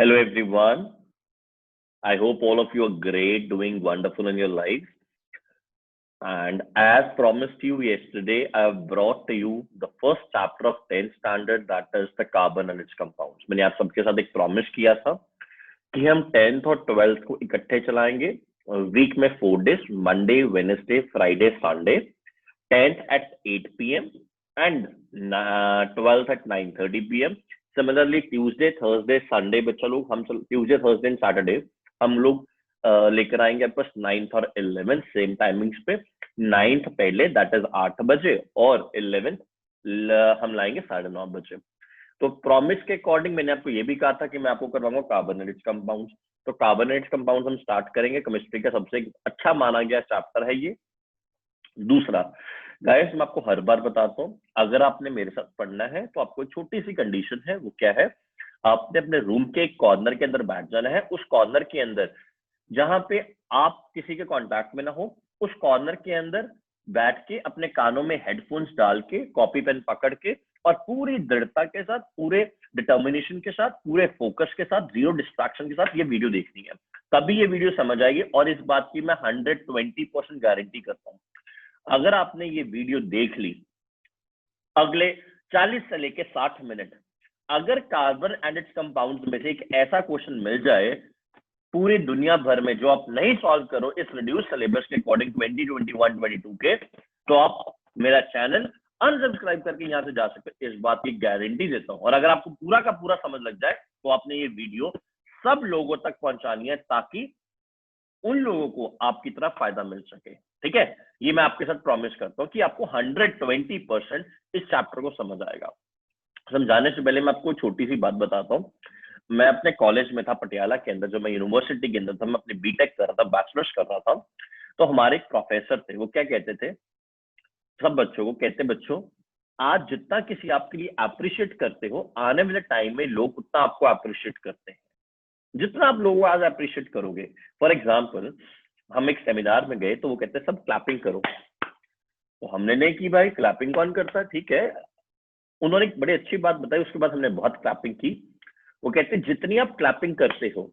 Hello, everyone. I hope all of you are great, doing wonderful in your life. And as promised you yesterday, I have brought to you the first chapter of 10th standard, that is the carbon and its compounds. मैंने आप सबके साथ एक promise किया था कि हम 10th और 12th को इकट्ठे चलाएंगे वीक में 4 days, Monday, Wednesday, Friday, Sunday, 10th at 8 p.m. and 12th at 9:30 p.m. Similarly, Tuesday, Thursday, Sunday बच्चा लोग हम Tuesday, Thursday and Saturday हम लोग लेकर आएंगे आपके पास 9th और 11th सेम टाइमिंग्स पे। 9th पहले दैट इज 8 बजे और 11th हम लाएंगे 9:30 बजे। तो प्रॉमिस के अकॉर्डिंग मैंने आपको ये भी कहा था कि मैं आपको करवाऊंगा कार्बोनेटेड कंपाउंड्स। तो कार्बोनेटेड कंपाउंड्स हम स्टार्ट करेंगे। केमिस्ट्री का सबसे अच्छा माना गया चैप्टर है ये। दूसरा गाइस, मैं आपको हर बार बताता हूँ, अगर आपने मेरे साथ पढ़ना है तो आपको छोटी सी कंडीशन है। वो क्या है? आपने अपने रूम के एक कॉर्नर के अंदर बैठ जाना है। उस कॉर्नर के अंदर जहां पे आप किसी के कांटेक्ट में ना हो, उस कॉर्नर के अंदर बैठ के अपने कानों में हेडफोन्स डाल के, कॉपी पेन पकड़ के और पूरी दृढ़ता के साथ, पूरे डिटर्मिनेशन के साथ, पूरे फोकस के साथ, जीरो डिस्ट्रैक्शन के साथ ये वीडियो देखनी है। तभी ये वीडियो समझ आएगी। और इस बात की मैं 120% गारंटी करता हूँ, अगर आपने ये वीडियो देख ली, अगले 40 से लेके 60 मिनट अगर कार्बन एंड इट्स कंपाउंड्स में से एक ऐसा क्वेश्चन मिल जाए पूरी दुनिया भर में जो आप नहीं सॉल्व करो इस रिड्यूस सिलेबस के अकॉर्डिंग 2021-22 के, तो आप मेरा चैनल अनसब्सक्राइब करके यहां से जा सकते। इस बात की गारंटी देता हूं। और अगर आपको पूरा का पूरा समझ लग जाए तो आपने ये वीडियो सब लोगों तक पहुंचानी है ताकि उन लोगों को आपकी तरफ फायदा मिल सके। ठीक है, ये मैं आपके साथ प्रॉमिस करता हूँ कि आपको 120% इस चैप्टर को समझ आएगा। समझाने से पहले मैं आपको छोटी सी बात बताता हूँ। मैं अपने कॉलेज में था पटियाला के अंदर, जो मैं यूनिवर्सिटी के अंदर था, मैं अपने बीटेक कर रहा था, बैचलर्स कर रहा था। तो हमारे एक प्रोफेसर थे, वो क्या कहते थे, सब बच्चों को कहते, बच्चों आज जितना किसी आपके लिए अप्रिशिएट करते हो, आने वाले टाइम में लोग उतना आपको अप्रिशिएट करते हैं। जितना आप लोगों को आज अप्रिशिएट करोगे। फॉर एग्जाम्पल, हम एक सेमिनार में गए तो वो कहते सब क्लैपिंग करो। तो हमने नहीं की भाई, क्लैपिंग कौन करता है? ठीक है, उन्होंने एक बड़ी अच्छी बात बताई, उसके बाद हमने बहुत क्लैपिंग की। वो कहते जितनी आप क्लैपिंग करते हो,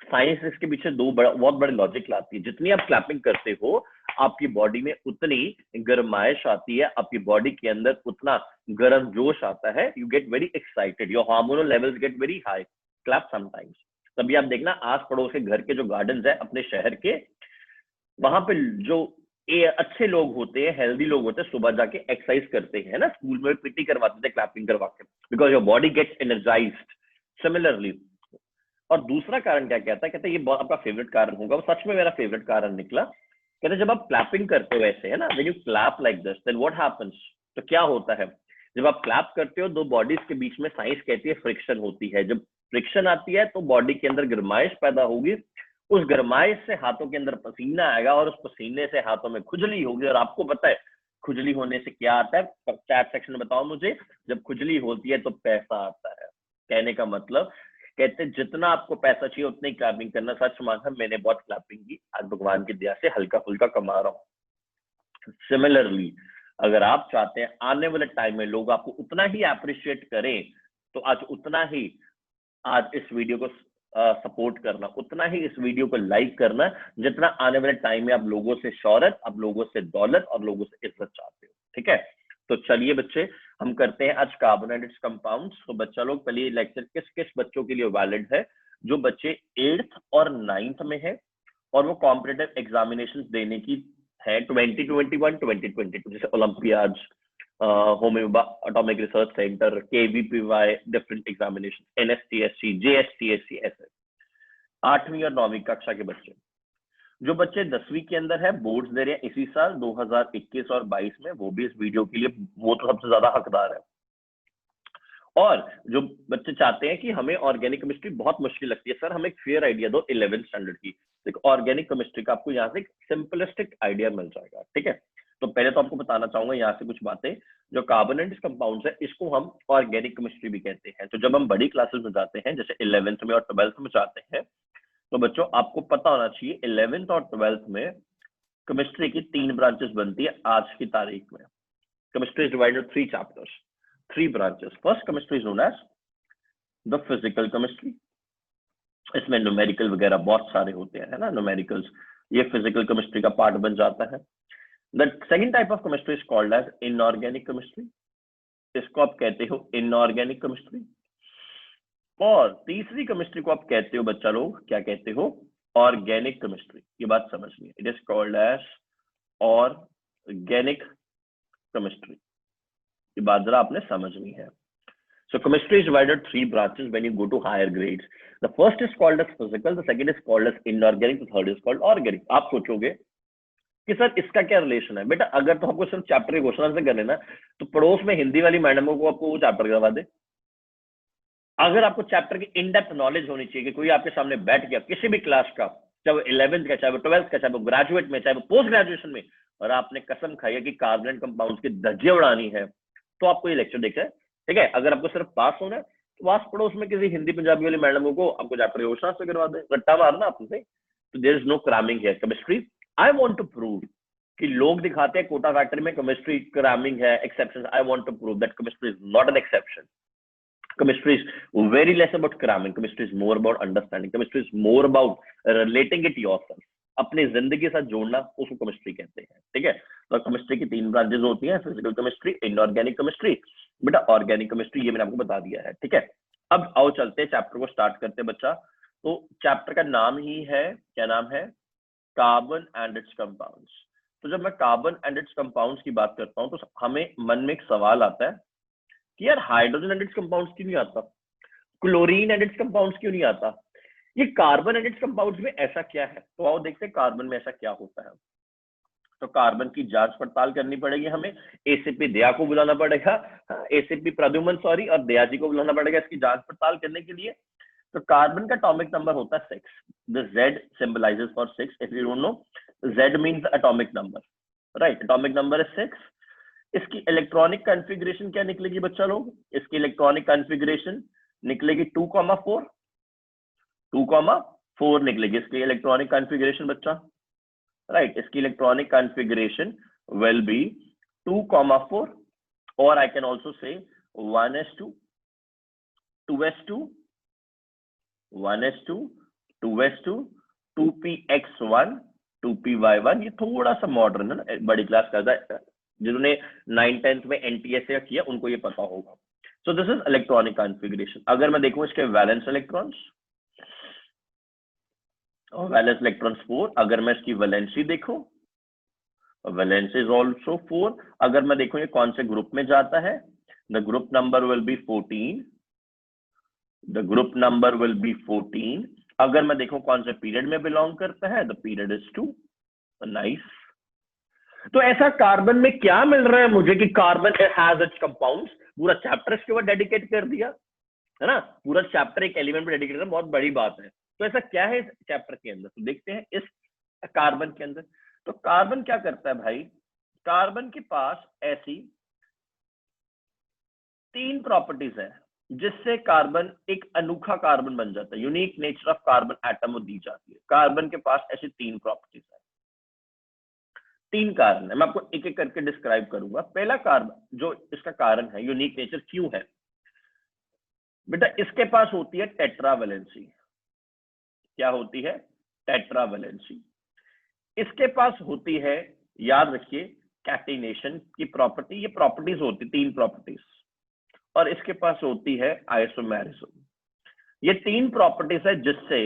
साइंस इसके पीछे बहुत बड़े लॉजिक लाती है। जितनी आप क्लैपिंग करते हो, आपकी बॉडी में उतनी गर्माइश आती है, आपकी बॉडी के अंदर उतना गर्म जोश आता है। You get very excited, your hormonal levels get very high. Clap sometimes. तभी आप देखना आस पड़ोस के घर के जो गार्डन्स है अपने शहर के, वहां पे जो अच्छे लोग होते हैं, हेल्दी लोग होते हैं, सुबह जाके एक्सरसाइज करते हैं ना। स्कूल में पीटी करवाते थे क्लैपिंग करवा के, because your body gets energised. Similarly, और दूसरा कारण क्या कहता है, कहते ये बहुत आपका फेवरेट कारण होगा। वो सच में मेरा फेवरेट कारण निकला। कहते जब आप क्लैपिंग करते हो ऐसे, है ना, when you clap like this, then what happens, तो क्या होता है, जब आप क्लैप करते हो दो बॉडीज के बीच में, साइंस कहती है फ्रिक्शन होती है। जब फ्रिक्शन आती है तो बॉडी के अंदर गर्माइश पैदा होगी। उस गर्माइश से हाथों के अंदर पसीना आएगा और उस पसीने से हाथों में खुजली होगी। और आपको पता है खुजली होने से क्या आता है? चैट सेक्शन में बताओ मुझे। जब खुजली होती है तो पैसा आता है। कहने का मतलब, कहते जितना आपको पैसा चाहिए उतनी क्लैपिंग करना। सच माना, मैंने बहुत क्लैपिंग की, आज भगवान की दया से हल्का फुल्का कमा रहा हूँ। सिमिलरली, अगर आप चाहते हैं आने वाले टाइम में लोग आपको उतना ही अप्रिशिएट करें, तो आज उतना ही आज इस वीडियो को सपोर्ट करना, उतना ही इस वीडियो को लाइक करना, जितना आने वाले टाइम में आप लोगों से शौहरत, आप लोगों से दौलत और लोगों से इज्जत चाहते हो। ठीक है, तो चलिए बच्चे, हम करते हैं आज कार्बोनेटेड कंपाउंड्स। तो बच्चा लोग, पहले ये लेक्चर किस किस बच्चों के लिए वैलिड है? जो बच्चे 8th और 9th में है और वो कॉम्पिटिटिव एग्जामिनेशन देने की है 2021-2022, जैसे olympiad, home atomic research centre, KVPY, different examination, NSTSC, JSTSC, ऐसे 8वीं और 9वीं कक्षा के बच्चे। जो बच्चे 10वीं के अंदर है, बोर्ड्स दे रहे हैं इसी साल 2021 और 22 में, वो भी इस वीडियो के लिए, वो तो सबसे ज्यादा हकदार है। और जो बच्चे चाहते हैं कि हमें ऑर्गेनिक केमिस्ट्री बहुत मुश्किल लगती है, सर हमें एक फेयर आइडिया दो 11th स्टैंडर्ड की, तो ऑर्गेनिक केमिस्ट्री का आपको यहाँ से एक सिंपलिस्टिक आइडिया मिल जाएगा। ठीक है, तो पहले तो आपको बताना चाहूंगा यहाँ से कुछ बातें। जो कार्बोनेटेड कंपाउंड्स है, इसको हम ऑर्गेनिक केमिस्ट्री भी कहते हैं। तो जब हम बड़ी क्लासेस में जाते हैं, जैसे 11th में और 12th में जाते हैं, तो बच्चों आपको पता होना चाहिए 11th और 12th में केमिस्ट्री की 3 ब्रांचेस बनती है आज की तारीख में। Chemistry is divided 3 chapters, 3 branches. First, chemistry is known as the physical chemistry. इसमें न्यूमेरिकल वगैरह बहुत सारे होते हैं, है ना, न्यूमेरिकल्स, ये फिजिकल केमिस्ट्री का पार्ट बन जाता है। The second type of chemistry is called as inorganic chemistry, इसको आप कहते हो इनऑर्गेनिक केमिस्ट्री। और तीसरी केमिस्ट्री को आप कहते हो बच्चा लोग, क्या कहते हो, ऑर्गेनिक केमिस्ट्री। ये बात समझनी है, it is called as organic chemistry, ये बात जरा आपने समझनी है। So chemistry is divided 3 branches when you go to higher grades. The first is called as physical, the second is called as inorganic, the third is called organic. आप सोचोगे कि sir इसका क्या रिलेशन है? बेटा अगर तो आपको सिर्फ चैप्टर के क्वेश्चन आंसर करने ना, तो पड़ोस में हिंदी वाली मैडमों को आपको वो चैप्टर करवा दे। अगर आपको चैप्टर की इन डेप्थ नॉलेज होनी चाहिए कि कोई आपके सामने बैठ गया किसी भी क्लास का, चाहे वो 11th का, चाहे वो 12th का, चाहे वो ग्रेजुएट में, चाहे वो पोस्ट ग्रेजुएशन में, और आपने कसम खाई है कि कार्बन कंपाउंड्स की धज्जियां उड़ानी है, तो आपको ये लेक्चर देखना है, ठीक है। अगर आपको सिर्फ पास होना है तो आस पड़ोस में किसी हिंदी पंजाबी वाली मैडमों को आपको चैप्टर के क्वेश्चन आंसर करवा दे, रट्टा मारना आपसे। तो there is no cramming here chemistry. I want to prove कि लोग दिखाते हैं कोटा फैक्ट्री में केमिस्ट्री क्रैमिंग है, exception. I want to prove that chemistry is not an exception. Chemistry is very less about cramming. Chemistry is more about understanding. Chemistry is more about relating it yourself. अपने जिंदगी के साथ जोड़ना, उसको chemistry कहते हैं, ठीक है। तो केमिस्ट्री की 3 ब्रांचेस होती हैं, फिजिकल केमिस्ट्री, इनऑर्गेनिक केमिस्ट्री, बेटा ऑर्गेनिक केमिस्ट्री, ये मैंने आपको बता दिया है, ठीक है। अब आओ चलते हैं चैप्टर को स्टार्ट करते हैं बच्चा। तो चैप्टर का नाम ही है, क्या नाम है, कार्बन एंड इट्स कंपाउंड्स। तो जब मैं कार्बन एंड इट्स कंपाउंड्स की बात करता हूँ तो हमें मन में एक सवाल आता है कि यार हाइड्रोजन एंड इट्स कंपाउंड्स क्यों नहीं आता, क्लोरीन एंड इट्स कंपाउंड्स क्यों नहीं आता, ये कार्बन एंड इट्स कंपाउंड्स में ऐसा क्या है। तो आओ देखते हैं कार्बन में ऐसा क्या होता है। तो कार्बन की जांच पड़ताल करनी पड़ेगी हमें, एसीपी दया को बुलाना पड़ेगा, एसीपी प्रद्युमन सॉरी, और दया जी को बुलाना पड़ेगा इसकी जांच पड़ताल करने के लिए। तो कार्बन का एटॉमिक नंबर होता है 6। The Z symbolizes for 6. If you don't know, Z means atomic number, right? Atomic number is 6. इसकी इलेक्ट्रॉनिक कॉन्फ़िगरेशन क्या निकलेगी बच्चा लोग, इसकी इलेक्ट्रॉनिक कॉन्फ़िगरेशन निकलेगी 2,4, 2,4 निकलेगी इसकी इलेक्ट्रॉनिक कॉन्फ़िगरेशन बच्चा, राइट। इसकी इलेक्ट्रॉनिक कॉन्फ़िगरेशन विल बी 2,4, और I can also say 1s2, 2s2, 1s2, 2s2, 2px1, 2py1। ये थोड़ा सा मॉडर्न है ना, बड़ी क्लास का, जिन्होंने 9th-10th में एनटीएसए किया उनको ये पता होगा। So this is electronic configuration. अगर मैं देखूं इसके वैलेंस इलेक्ट्रॉन्स, और वैलेंस इलेक्ट्रॉन्स 4। अगर मैं इसकी वैलेंसी देखूं, वैलेंस इज आल्सो 4। अगर मैं देखूं ये कौन से ग्रुप में जाता है, the group number will be 14, the group number will be 14। अगर मैं देखूं कौन से पीरियड में बिलोंग करता है, द पीरियड इज 2। नाइस। तो ऐसा कार्बन में क्या मिल रहा है मुझे कि कार्बन हैज इट्स कंपाउंड्स, पूरा चैप्टर इसके ऊपर डेडिकेट कर दिया है ना, पूरा चैप्टर एक एलिमेंट पे डेडिकेट करना बहुत बड़ी बात है। तो ऐसा क्या है इस चैप्टर के अंदर, तो देखते हैं इस कार्बन के अंदर। तो कार्बन क्या करता है भाई, कार्बन के पास ऐसी 3 प्रॉपर्टीज है जिससे कार्बन एक अनोखा कार्बन बन जाता है, unique nature of carbon atom वो दी जाती है। कार्बन के पास ऐसी 3 प्रॉपर्टीज है, 3 कारण है, मैं आपको एक एक करके डिस्क्राइब करूंगा। पहला कार्बन जो इसका कारण है, यूनिक नेचर क्यों है बेटा, इसके पास होती है टेट्रावैलेंसी। क्या होती है, टेट्रावैलेंसी। इसके पास होती है, याद रखिए, कैटिनेशन की प्रॉपर्टी। ये प्रॉपर्टीज होती 3 प्रॉपर्टीज, और इसके पास होती है आइसोमेरिज्म। ये 3 प्रॉपर्टीज है जिससे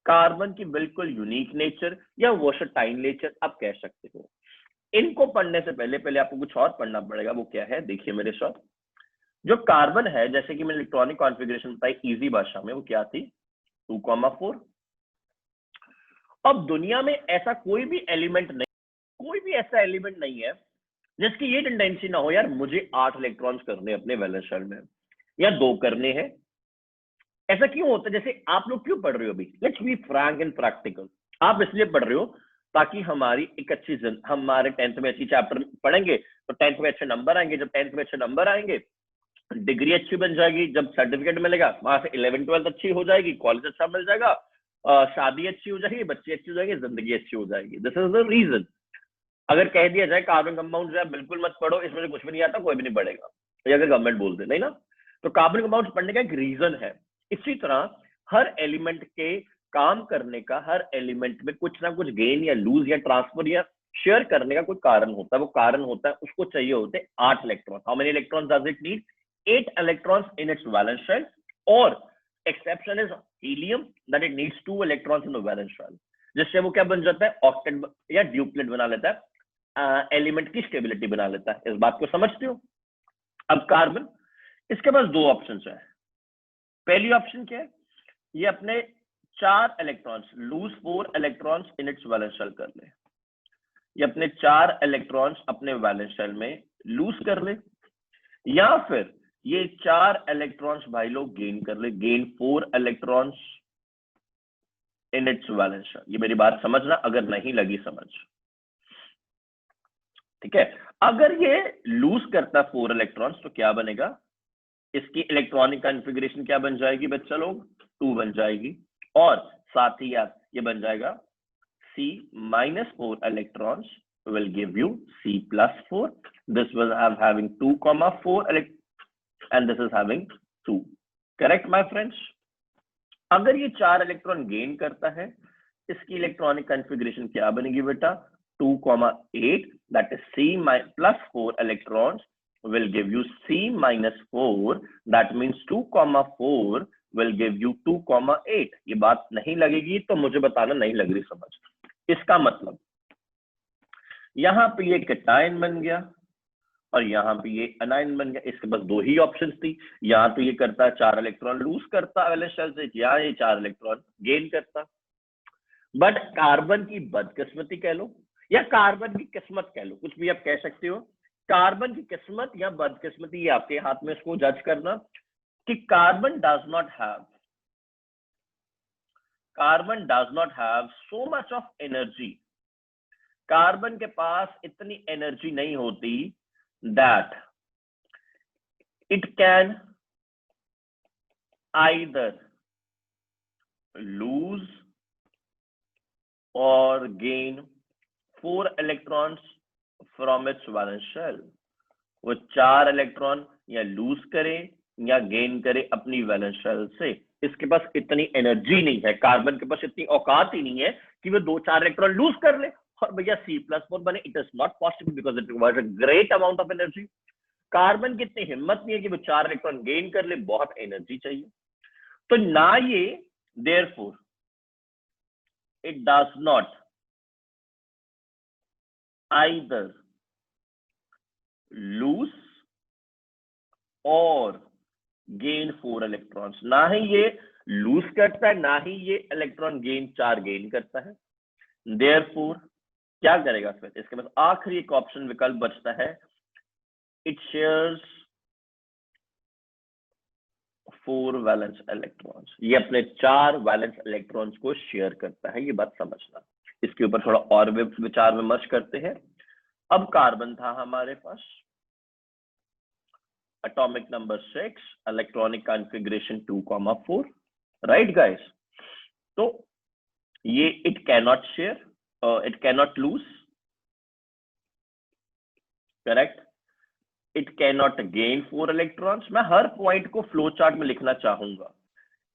कार्बन की बिल्कुल यूनिक नेचर या वर्सटाइल नेचर आप कह सकते हो। इनको पढ़ने से पहले आपको कुछ और पढ़ना पड़ेगा, वो क्या है, देखिए मेरे साथ। जो कार्बन है, जैसे कि मैंने इलेक्ट्रॉनिक कॉन्फ़िगरेशन बताई इजी भाषा में, वो क्या थी, 2,4। अब दुनिया में ऐसा कोई भी एलिमेंट नहीं, कोई भी ऐसा एलिमेंट नहीं है जिसकी ये टेंडेंसी ना हो, यार मुझे 8 इलेक्ट्रॉन्स करने अपने वैलेंस शेल में या 2 करने हैं। ऐसा क्यों होता है, जैसे आप लोग क्यों पढ़ रहे हो अभी, let's be frank and practical. आप इसलिए पढ़ रहे हो ताकि हमारी एक अच्छी, हमारे 10th में अच्छी चैप्टर पढ़ेंगे तो 10th में अच्छे नंबर आएंगे, जब 10th में अच्छे नंबर आएंगे डिग्री अच्छी बन जाएगी, जब सर्टिफिकेट मिलेगा वहां से 11th-12th अच्छी हो जाएगी, कॉलेज अच्छा मिल जाएगा, शादी अच्छी हो जाएगी, बच्चे अच्छी हो जाएंगे, जिंदगी अच्छी हो जाएगी। This is the reason. अगर कह दिया जाए कार्बन कंपाउंड है बिल्कुल मत पढ़ो, इसमें से कुछ भी नहीं आता, कोई भी नहीं पढ़ेगा, ये अगर गवर्नमेंट बोल दे, नहीं ना। तो कार्बन कंपाउंड पढ़ने का एक रीजन है। इसी तरह हर एलिमेंट के काम करने का, हर एलिमेंट में कुछ ना कुछ गेन या लूज या ट्रांसफर या शेयर करने का कोई कारण होता है। वो कारण होता है, उसको चाहिए होते हैं 8 electron. How many electrons does it need? 8 electrons in its valence shell, और exception is helium that it needs 2 electrons in the valence shell, जिससे वो क्या बन जाता है? ऑक्टेट या ड्यूप्लेट बना लेता है, एलिमेंट की स्टेबिलिटी बना लेता है। इस बात को समझते हो? अब कार्बन, इसके पास दो ऑप्शन है। पहली ऑप्शन क्या है? ये अपने 4 electrons lose 4 electrons in its valence shell कर ले। ये अपने 4 इलेक्ट्रॉन्स अपने वैलेंस शेल में लूज कर ले, या फिर ये 4 इलेक्ट्रॉन्स भाई लोग गेन कर ले, gain 4 electrons in its valence shell. ये मेरी बात समझना, अगर नहीं लगी समझ, ठीक है। अगर ये लूज करता 4 इलेक्ट्रॉन्स तो क्या बनेगा? इसकी इलेक्ट्रॉनिक कॉन्फ़िगरेशन क्या बन जाएगी बच्चा लोग? 2 बन जाएगी, और साथ ही यार ये बन जाएगा C minus 4 electrons will give you C plus 4. This was having 2,4 and this is having 2. Correct, my friends? अगर ये 4 इलेक्ट्रॉन गेन करता है, इसकी इलेक्ट्रॉनिक कॉन्फ़िगरेशन क्या बनेगी बेटा? 2,8, that is C plus 4 electrons will give you C minus 4, that means 2,4 will give you 2,8. ये बात नहीं लगेगी तो मुझे बताना नहीं लग रही समझ। इसका मतलब यहां पे ये कैटायन बन गया और यहां पे ये अनायन बन गया। इसके पास दो ही ऑप्शंस थी, यहां तो ये करता है 4 इलेक्ट्रॉन लूज करता वैलेंस शेल से, या ये 4 इलेक्ट्रॉन गेन करता। बट कार्बन की बदकिस्मती कह लो या कार्बन की किस्मत कह लो, कुछ भी आप कह सकते हो। कार्बन की किस्मत या बदकिस्मती, ये आपके हाथ में, इसको जज करना कि carbon does not have so much of energy. Carbon के पास इतनी एनर्जी नहीं होती that it can either lose और gain 4 electrons from its valence shell. वो 4 इलेक्ट्रॉन या लूज करे या गेन करे अपनी वैलेंस शेल से। इसके पास इतनी एनर्जी नहीं है, कार्बन के पास इतनी औकात ही नहीं है कि वो 2-4 इलेक्ट्रॉन लूज कर ले और भैया C+4 बने। It is not possible because it requires a great amount of energy. Carbon की इतनी हिम्मत नहीं है कि वो 4 इलेक्ट्रॉन गेन कर ले, बहुत एनर्जी चाहिए। तो ना ये, therefore it does not either lose और गेन 4 इलेक्ट्रॉन्स। ना ही ये लूज करता है, ना ही ये इलेक्ट्रॉन गेन 4 गेन करता है। देयरफॉर क्या करेगा फिर? इसके बाद आखिरी एक ऑप्शन विकल्प बचता है, इट शेयर्स 4 वैलेंस इलेक्ट्रॉन्स। ये अपने 4 वैलेंस इलेक्ट्रॉन्स को शेयर करता है। ये बात समझना, इसके ऊपर थोड़ा और विचार विमर्श करते हैं। अब कार्बन था हमारे पास, atomic number 6, electronic configuration 2,4, right guys? तो ये it cannot share, it cannot lose, correct? It cannot gain 4 electrons. मैं हर पॉइंट को फ्लो चार्ट में लिखना चाहूंगा।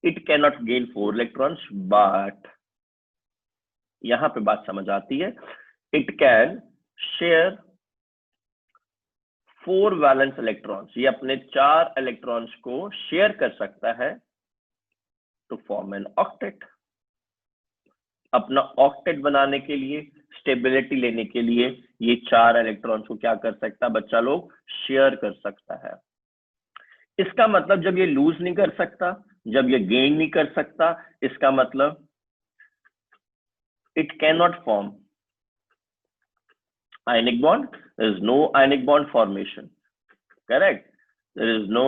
It cannot gain 4 electrons, but यहां पे बात समझ आती है, it can share 4 valence electrons. ये अपने 4 इलेक्ट्रॉन्स को शेयर कर सकता है टू फॉर्म एन ऑक्टेट। अपना ऑक्टेट बनाने के लिए, स्टेबिलिटी लेने के लिए ये 4 इलेक्ट्रॉन्स को क्या कर सकता है बच्चा लोग? शेयर कर सकता है। इसका मतलब जब ये लूज नहीं कर सकता, जब ये गेन नहीं कर सकता, इसका मतलब it can not form ionic bond. There is no ionic bond formation. Correct? There is no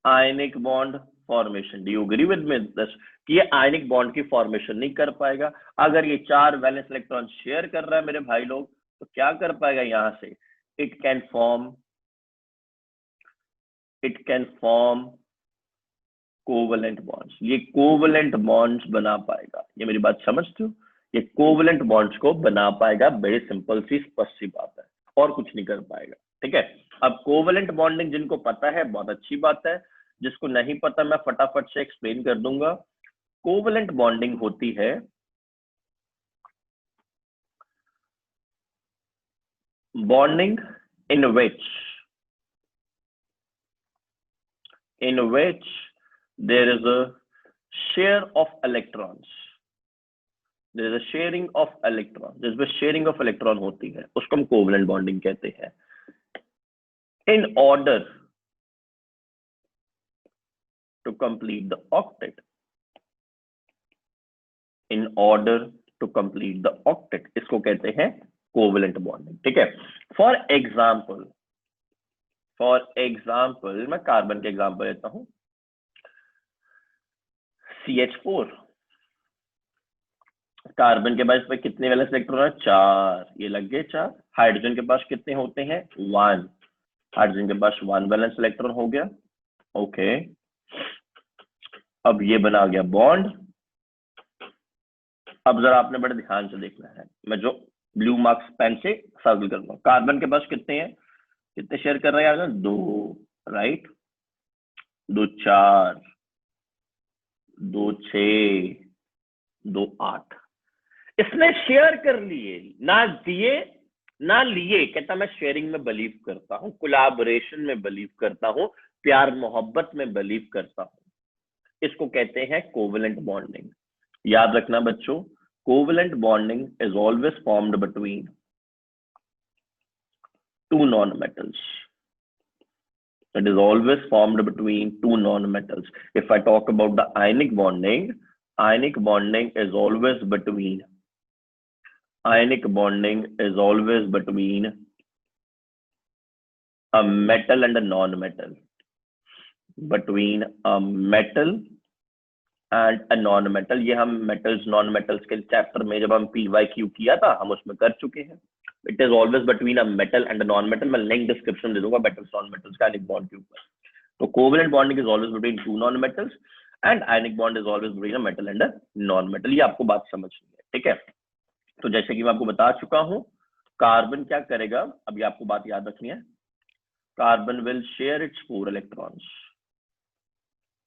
ionic bond formation. Do you agree with me this? कि ये ionic bond की formation नहीं कर पाएगा। अगर ये 4 वैलेंस इलेक्ट्रॉन शेयर कर रहा है मेरे भाई लोग, तो क्या कर पाएगा यहां से? It can form covalent bonds. ये कोवेलेंट बॉन्ड्स बना पाएगा। ये मेरी बात समझते हो? ये कोवेलेंट बॉन्ड्स को बना पाएगा। बड़ी सिंपल सी स्पष्ट सी बात है, और कुछ नहीं कर पाएगा। ठीक है, अब कोवेलेंट बॉन्डिंग जिनको पता है बहुत अच्छी बात है, जिसको नहीं पता मैं फटाफट से एक्सप्लेन कर दूंगा। कोवलेंट बॉन्डिंग होती है bonding in which there is a share of electrons, there is a sharing of electron, जिसमें sharing of electron होती है उसको हम कोवलेंट बॉन्डिंग कहते हैं. In order to complete the octet, in order to complete the octet, इसको कहते हैं कोवलेंट बॉन्डिंग. ठीक है. फॉर एग्जाम्पल मैं कार्बन के एग्जाम्पल लेता हूं. CH4, कार्बन के पास इसमें कितने वैलेंस इलेक्ट्रॉन है? 4. ये लग गए 4. हाइड्रोजन के पास कितने होते हैं? 1. हाइड्रोजन के पास 1 वैलेंस इलेक्ट्रॉन हो गया. ओके. अब ये बना गया बॉन्ड. अब जरा आपने बड़े ध्यान से देखना है. मैं जो ब्लू मार्क्स पेन से सर्कल कर रहा हूं. कार्बन के पास कितने हैं? कितने शेयर कर रहे हैं? 2. राइट. 2 4, 2 6, 2 8. इसने शेयर कर लिए, ना दिए ना लिए. कहता मैं शेयरिंग में बिलीव करता हूं, कोलैबोरेशन में बिलीव करता हूं, प्यार मोहब्बत में बिलीव करता हूं. इसको कहते हैं कोवलेंट बॉन्डिंग. याद रखना बच्चों, covalent bonding is always formed between two non-metals. It is always formed between two non-metals. If I talk about the ionic bonding is always between a metal and a non-metal. Between a metal and a non-metal. ये हम metals non-metals के chapter में जब हम PYQ किया था हम उसमें कर चुके हैं. It is always between a metal and a non-metal. मैं लिंक डिस्क्रिप्शन दे दूंगा metals non-metals का ionic bond के ऊपर. तो covalent bonding is always between two non-metals and ionic bond is always between a metal and a non-metal. ये आपको बात समझनी है. ठीक है. तो जैसे कि मैं आपको बता चुका हूं, कार्बन क्या करेगा, अभी आपको बात याद रखनी है. Carbon will share its 4 electrons.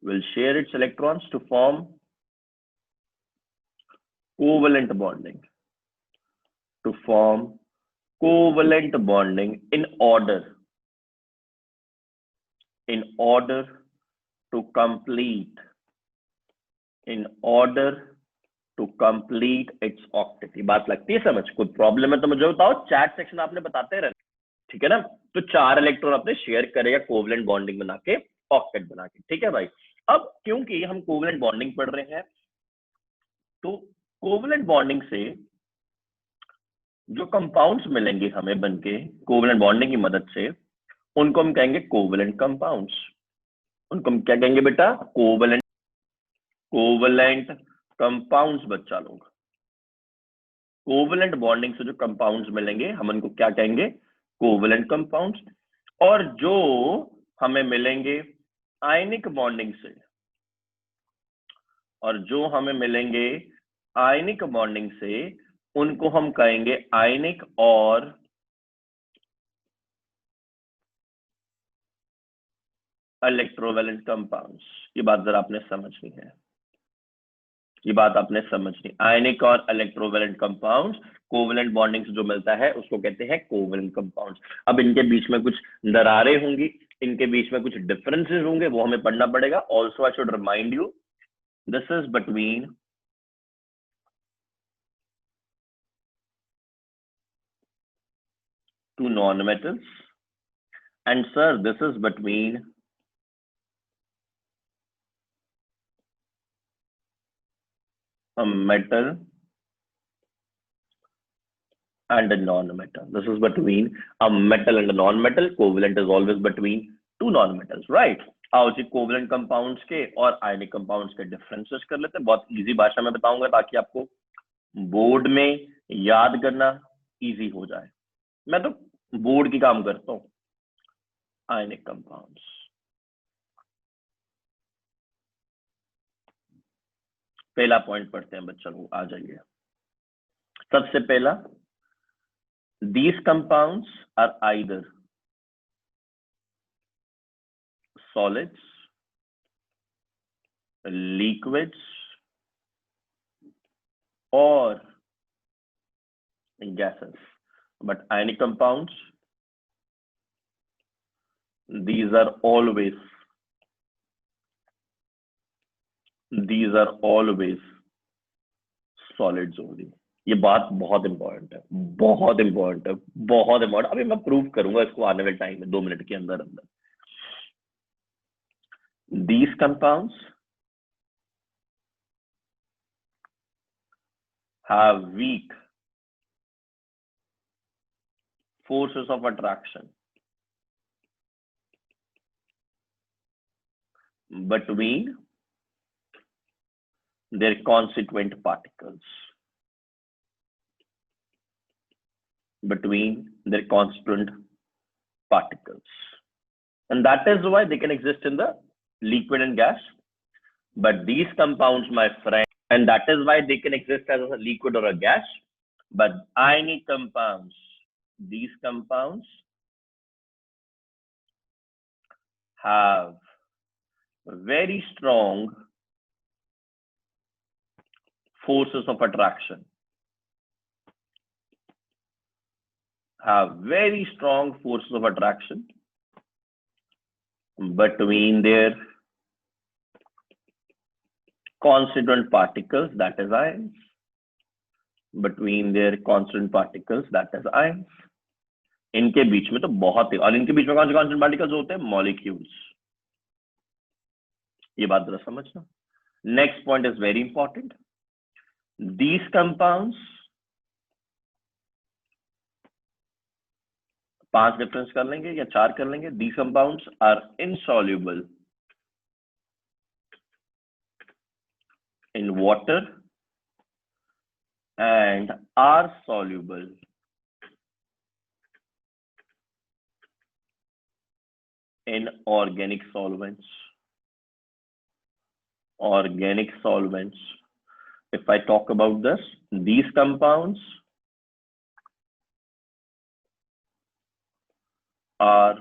Will share its electrons to form covalent bonding. To form covalent bonding in order to complete its octet. ये बात लगती है समझ? कोई प्रॉब्लम है तो मुझे बताओ, चैट सेक्शन आपने बताते रहना. ठीक है ना. तो 4 इलेक्ट्रॉन अपने शेयर करेगा कोवलेंट बॉन्डिंग बना के, ऑक्टेट बना के. ठीक है भाई. अब क्योंकि हम कोवलेंट बॉन्डिंग पढ़ रहे हैं तो कोवलेंट बॉन्डिंग से जो कंपाउंड्स मिलेंगे हमें बनके कोवलेंट बॉन्डिंग की मदद से, उनको हम कहेंगे कोवलेंट कंपाउंड्स. उनको हम क्या कहेंगे बेटा? Covalent compounds. बच्चा लोग, कोवलेंट बॉन्डिंग से जो कंपाउंड्स मिलेंगे हम उनको क्या कहेंगे? Covalent compounds. और जो हमें मिलेंगे आयनिक बॉन्डिंग से, उनको हम कहेंगे आयनिक और इलेक्ट्रोवैलेंट कंपाउंड्स. ये बात जरा आपने समझनी है. आयनिक और इलेक्ट्रोवैलेंट कंपाउंड्स कोवलेंट बॉन्डिंग से जो मिलता है उसको कहते हैं कोवलेंट कंपाउंड्स. अब इनके बीच में कुछ दरारें होंगी, इनके बीच में कुछ डिफरेंसेस होंगे, वो हमें पढ़ना पड़ेगा. Also I should remind you, this is between two non-metals, and sir, this is between a metal and a non-metal. This is between a metal and a non-metal. Covalent is always between two non-metals, right? आओ जी covalent compounds के और ionic compounds के differences कर लेते हैं. बहुत easy भाषा में बताऊंगा ताकि आपको बोर्ड में याद करना इजी हो जाए. मैं तो बोर्ड की काम करता हूं. आयनिक कंपाउंड्स, पहला पॉइंट पढ़ते हैं बच्चों को. आ जाइए. सबसे पहला, these compounds are either solids, liquids or gases. But ionic compounds, these are always solids only. ये बात बहुत इंपॉर्टेंट है, बहुत इंपॉर्टेंट है, बहुत इंपॉर्टेंट। अभी मैं प्रूव करूंगा इसको आने वाले टाइम में, 2 मिनट के अंदर अंदर। These compounds have weak forces of attraction between their constituent particles. And that is why they can exist in the liquid and gas. But these compounds, my friend, and that is why they can exist as a liquid or a gas. But ionic compounds, these compounds have very strong forces of attraction. Between their constituent particles, that is ions. इनके बीच में तो बहुत ही, और इनके बीच में कौन से constant particles होते हैं? मॉलिक्यूल्स। ये बात जरा समझना। Next point is very important. These compounds, 5 difference कर लेंगे या 4 कर लेंगे। These compounds are insoluble in water and are soluble in organic solvents. If I talk about this, these compounds are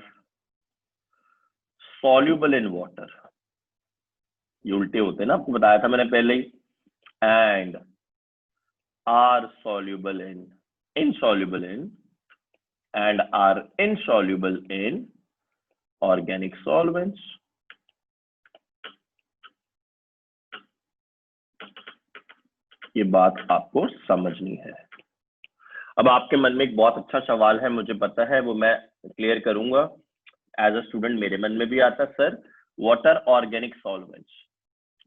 soluble in water. ये उल्टे होते हैं ना, आपको बताया था मैंने पहले ही। And are insoluble in organic solvents. ये बात आपको समझनी है। अब आपके मन में एक बहुत अच्छा सवाल है, मुझे पता है, वो मैं क्लियर करूंगा। एज अ स्टूडेंट मेरे मन में भी आता है, sir what are organic solvents,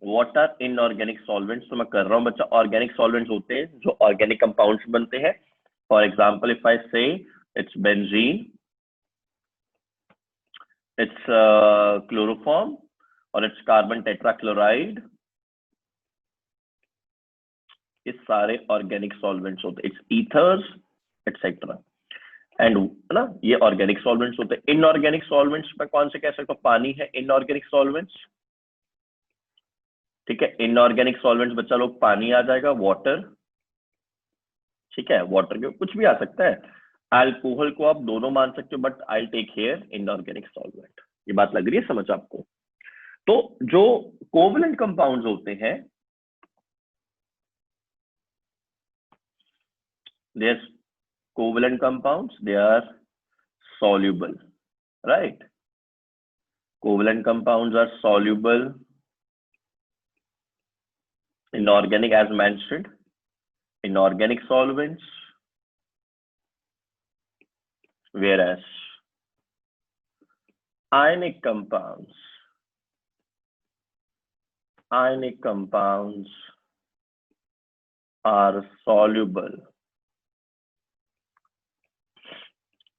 what are inorganic solvents. तो मैं कर रहा हूँ बच्चा, ऑर्गेनिक सॉल्वेंट्स होते हैं जो ऑर्गेनिक कंपाउंड्स बनते हैं। फॉर एग्जांपल, इफ आई से इट्स बेंजीन, इट्स क्लोरोफॉर्म, और इट्स कार्बन टेट्राक्लोराइड, ये सारे ऑर्गेनिक सॉल्वेंट्स होते हैं। इट्स ईथर्स एटसेट्रा, एंड ना, ये ऑर्गेनिक सॉल्वेंट्स होते हैं। इनऑर्गेनिक सॉल्वेंट्स में कौन से कह सकते हो? पानी है इनऑर्गेनिक सॉल्वेंट्स, ठीक है। इनऑर्गेनिक सॉल्वेंट्स बच्चा लोग, पानी आ जाएगा, वाटर, ठीक है, वाटर के कुछ भी आ सकता है। अल्कोहल को आप दोनों मान सकते हो, but I take here inorganic solvent. ये बात लग रही है समझ आपको? तो जो कोवलेंट कंपाउंड्स होते हैं, they are covalent compounds, they are soluble, right? Covalent compounds are soluble in organic, as mentioned, inorganic solvents, whereas ionic compounds are soluble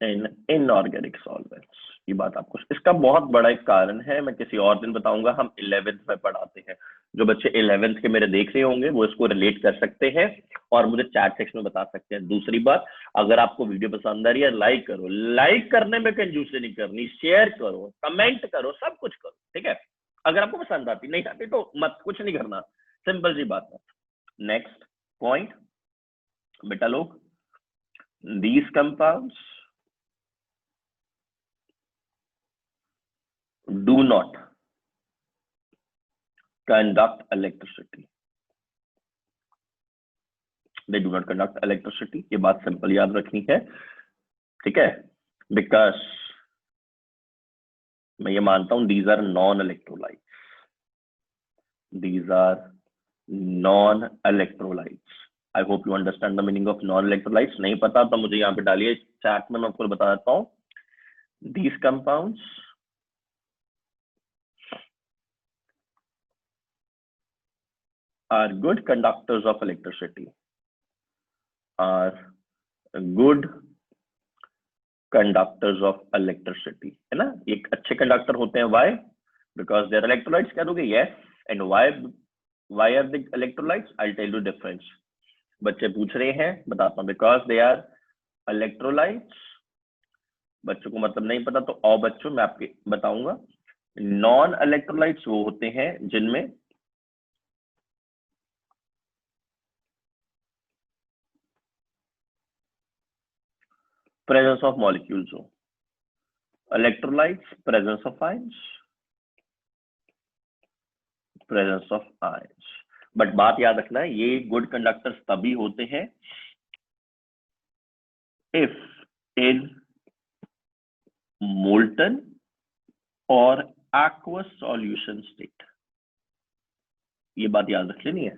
in inorganic solvents. ये बात आपको, इसका बहुत बड़ा एक कारण है, मैं किसी और दिन बताऊंगा। हम 11th में पढ़ाते हैं। जो बच्चे 11th के मेरे देख रहे होंगे वो इसको रिलेट कर सकते हैं और मुझे चैट सेक्शन में बता सकते हैं। दूसरी बात, अगर आपको वीडियो पसंद आ रही है, लाइक करो। लाइक करने में कंजूसी नहीं करनी, शेयर करो, कमेंट करो, सब कुछ करो, ठीक है। अगर आपको पसंद आती, नहीं आती तो मत, कुछ नहीं करना, सिंपल सी बात है। नेक्स्ट पॉइंट बेटा लोग, these compounds do not conduct electricity. They do not conduct electricity. ये बात सिंपल याद रखनी है, ठीक है, बिकॉज मैं ये मानता हूं these are non electrolytes, these are non-electrolytes. I hope you understand the meaning of non-electrolytes. नहीं पता तो मुझे यहाँ पे डालिए चैट में, मैं आपको बता देता हूँ। These compounds are good conductors of electricity. Are good conductors of electricity, है ना? एक अच्छे कंडक्टर होते हैं। Why? Because they are electrolytes। क्या दोगे? Yes. And why are they electrolytes? I'll tell you difference. बच्चे पूछ रहे हैं, बताता हूँ। Because they are electrolytes. बच्चों को मतलब नहीं पता तो और बच्चों मैं आपके बताऊंगा। नॉन इलेक्ट्रोलाइट्स वो होते हैं जिनमें प्रेजेंस ऑफ मॉलिक्यूल्स हो। Electrolytes presence of ions, presence of ions. But बात याद रखना है, ये गुड कंडक्टर्स तभी होते हैं इफ इन मोल्टन और aqueous solution state। ये बात याद रख लेनी है,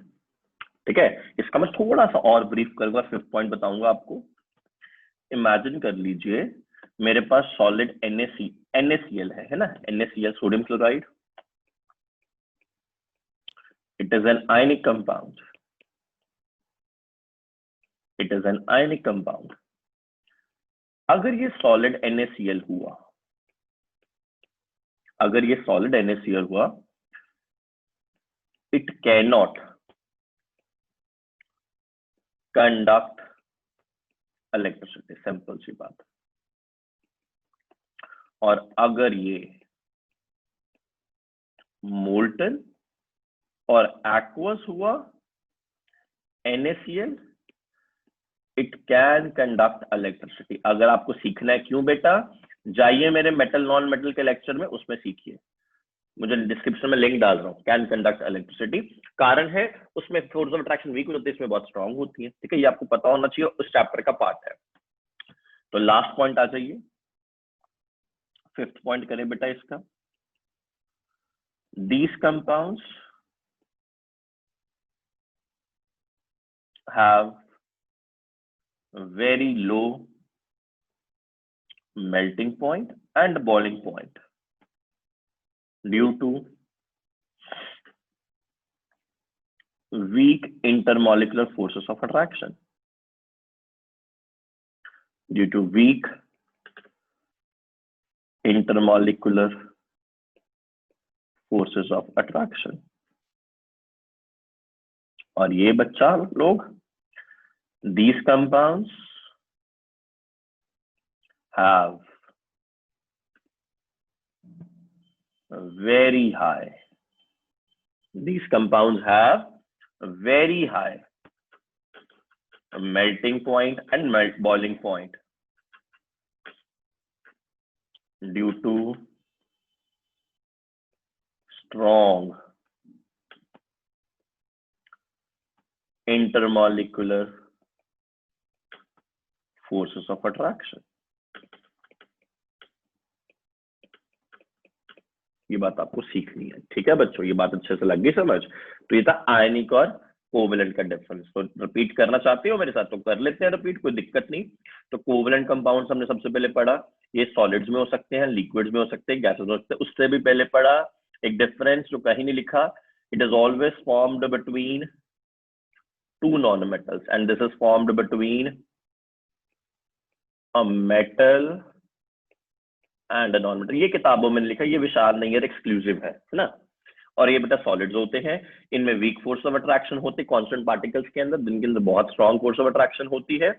ठीक है। इसका मैं थोड़ा सा और ब्रीफ करूंगा, 5th पॉइंट बताऊंगा आपको। इमेजिन कर लीजिए मेरे पास सॉलिड NaCl है ना, NaCl sodium chloride. It is an ionic compound, it is an ionic compound. अगर ये सॉलिड NaCl हुआ, अगर ये सॉलिड NaCl हुआ, it can not conduct electricity, simple सी बात। और अगर ये मोल्टन और एक्वस हुआ NaCl, it can conduct electricity. अगर आपको सीखना है क्यों बेटा, जाइए मेरे मेटल नॉन मेटल के लेक्चर में, उसमें सीखिए। मुझे डिस्क्रिप्शन में लिंक डाल रहा हूँ, कैन कंडक्ट इलेक्ट्रिसिटी। कारण है उसमें फोर्स ऑफ अट्रैक्शन वीक होती है, इसमें बहुत स्ट्रांग होती है, ठीक है। ये आपको पता होना चाहिए, उस चैप्टर का पार्ट है। तो लास्ट पॉइंट आ जाइए, 5th पॉइंट करें बेटा इसका। These compounds have very low melting point and boiling point due to weak intermolecular forces of attraction, due to weak intermolecular forces of attraction। और ये बच्चा लोग, these compounds have very high, these compounds have very high melting point and boiling point due to strong intermolecular forces of attraction। ये बात आपको सीखनी है, ठीक है बच्चों। ये बात अच्छे से लग गई समझ। तो ये था आयनिक और कोवेलेंट का डिफरेंस। तो रिपीट करना चाहते हो मेरे साथ तो कर लेते हैं रिपीट, कोई दिक्कत नहीं। तो कोवेलेंट कंपाउंड्स हमने सबसे पहले पढ़ा, ये सॉलिड्स में हो सकते हैं, लिक्विड्स में हो सकते हैं, गैसेस में हो सकते हैं। उससे भी पहले पढ़ा एक डिफरेंस जो कहीं नहीं लिखा, it is always formed between two non metals and this is formed between a metal and non metal. ये किताबों में लिखा, ये विशाल नहीं है, एक्सक्लूसिव है ना। और ये बेटा सॉलिड्स होते हैं, इनमें वीक फोर्स ऑफ अट्रैक्शन होती है कांस्टेंट पार्टिकल्स के अंदर, जिनके अंदर बहुत स्ट्रॉन्ग फोर्स ऑफ अट्रैक्शन होती है।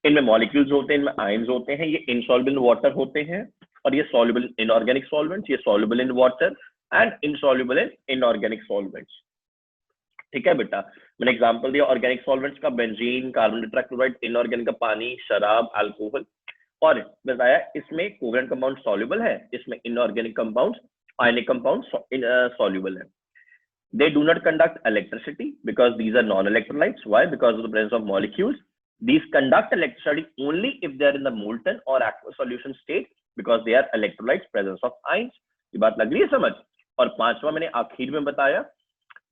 इनमें मॉलिक्यूल्स होते हैं, इनमें आयंस होते हैं, ये इनसॉल्युबल इन वाटर होते हैं, और ये सॉल्युबल इन इनऑर्गेनिक सॉल्वेंट्स, ये soluble in water and insoluble in inorganic solvents, ठीक है बेटा। मैंने एग्जांपल दिया ऑर्गेनिक सॉल्वेंट्स का, बेंजीन, कार्बन टेट्राक्लोराइड, इनऑर्गेनिक का पानी, शराब, अल्कोहल। और बताया इसमें कोवेलेंट कंपाउंड सॉल्युबल है, इसमें inorganic compound, ionic compound soluble है। They do not conduct electricity because these are non-electrolytes. Why? Because of the presence of molecules. These conduct electricity only if they are in the molten or aqueous solution state because they are electrolytes, presence of ions. ये बात लग रही है समझ? और पांचवा मैंने आखिर में बताया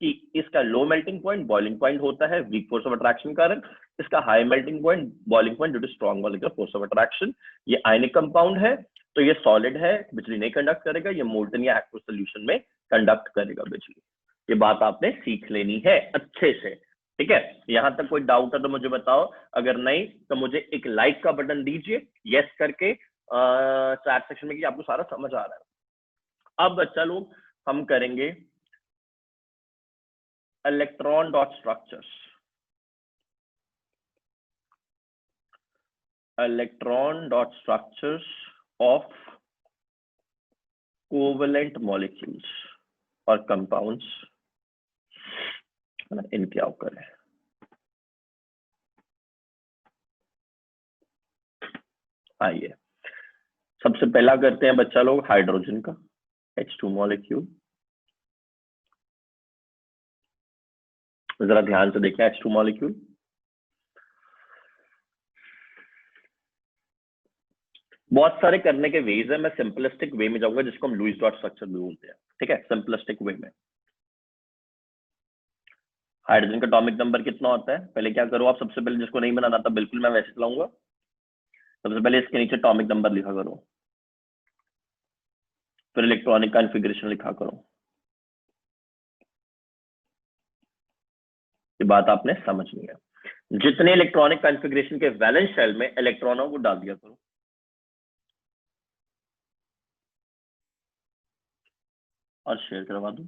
कि इसका low melting point boiling point होता है वीक फोर्स ऑफ अट्रैक्शन कारण, इसका high melting point boiling point due to strong molecular force of attraction. ये आयनिक कंपाउंड है तो ये सॉलिड है, बिजली नहीं कंडक्ट करेगा, ये मोल्टन या एक्वस सोल्यूशन में कंडक्ट करेगा बिजली। ये बात आपने सीख लेनी है अच्छे से, ठीक है? यहां तक कोई डाउट है तो मुझे बताओ, अगर नहीं तो मुझे एक लाइक का बटन दीजिए यस करके चैट सेक्शन में कि आपको सारा समझ आ रहा है। अब बच्चा लोग हम करेंगे electron dot structures, electron dot structures of covalent molecules और कंपाउंड्स, इनके आओ करें। आइए सबसे पहला करते हैं बच्चा लोग हाइड्रोजन का H2 मॉलिक्यूल। जरा ध्यान से देखिए H2 मॉलिक्यूल। बहुत सारे करने के वेज है, मैं सिंपलिस्टिक वे में जाऊंगा जिसको हम लुईस डॉट स्ट्रक्चर भी बोलते हैं, ठीक है? सिंपलिस्टिक वे में हाइड्रोजन का एटॉमिक नंबर कितना होता है? पहले क्या करो आप, सबसे पहले जिसको नहीं बनाना था बिल्कुल मैं वैसे चलाऊंगा, सबसे पहले इसके नीचे एटॉमिक नंबर लिखा करो, फिर इलेक्ट्रॉनिक कॉन्फ़िगरेशन लिखा करो। ये बात आपने समझनी है। जितने इलेक्ट्रॉनिक कॉन्फ़िगरेशन के वैलेंस शेल में इलेक्ट्रॉनों को डाल दिया करो। और शेयर करवा दो,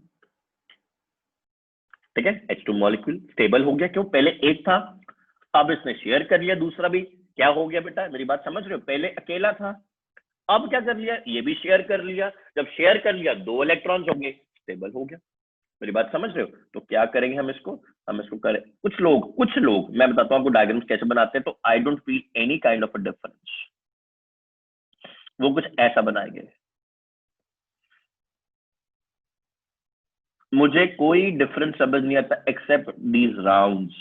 ठीक है? H2 मॉलिक्यूल स्टेबल हो गया, क्यों? पहले एक था, अब इसने शेयर कर लिया, दूसरा भी। क्या हो गया बेटा, मेरी बात समझ रहे हो? पहले अकेला था, अब क्या कर लिया, ये भी शेयर कर लिया। जब शेयर कर लिया 2 इलेक्ट्रॉन्स हो गए, स्टेबल हो गया। मेरी बात समझ रहे हो? तो क्या करेंगे हम इसको करें, कुछ लोग मैं बताता हूं आपको डायग्राम्स कैसे बनाते हैं, तो I don't feel any kind of a difference. वो कुछ ऐसा बनाएंगे, मुझे कोई डिफरेंस समझ नहीं आता एक्सेप्ट दीज राउंड्स।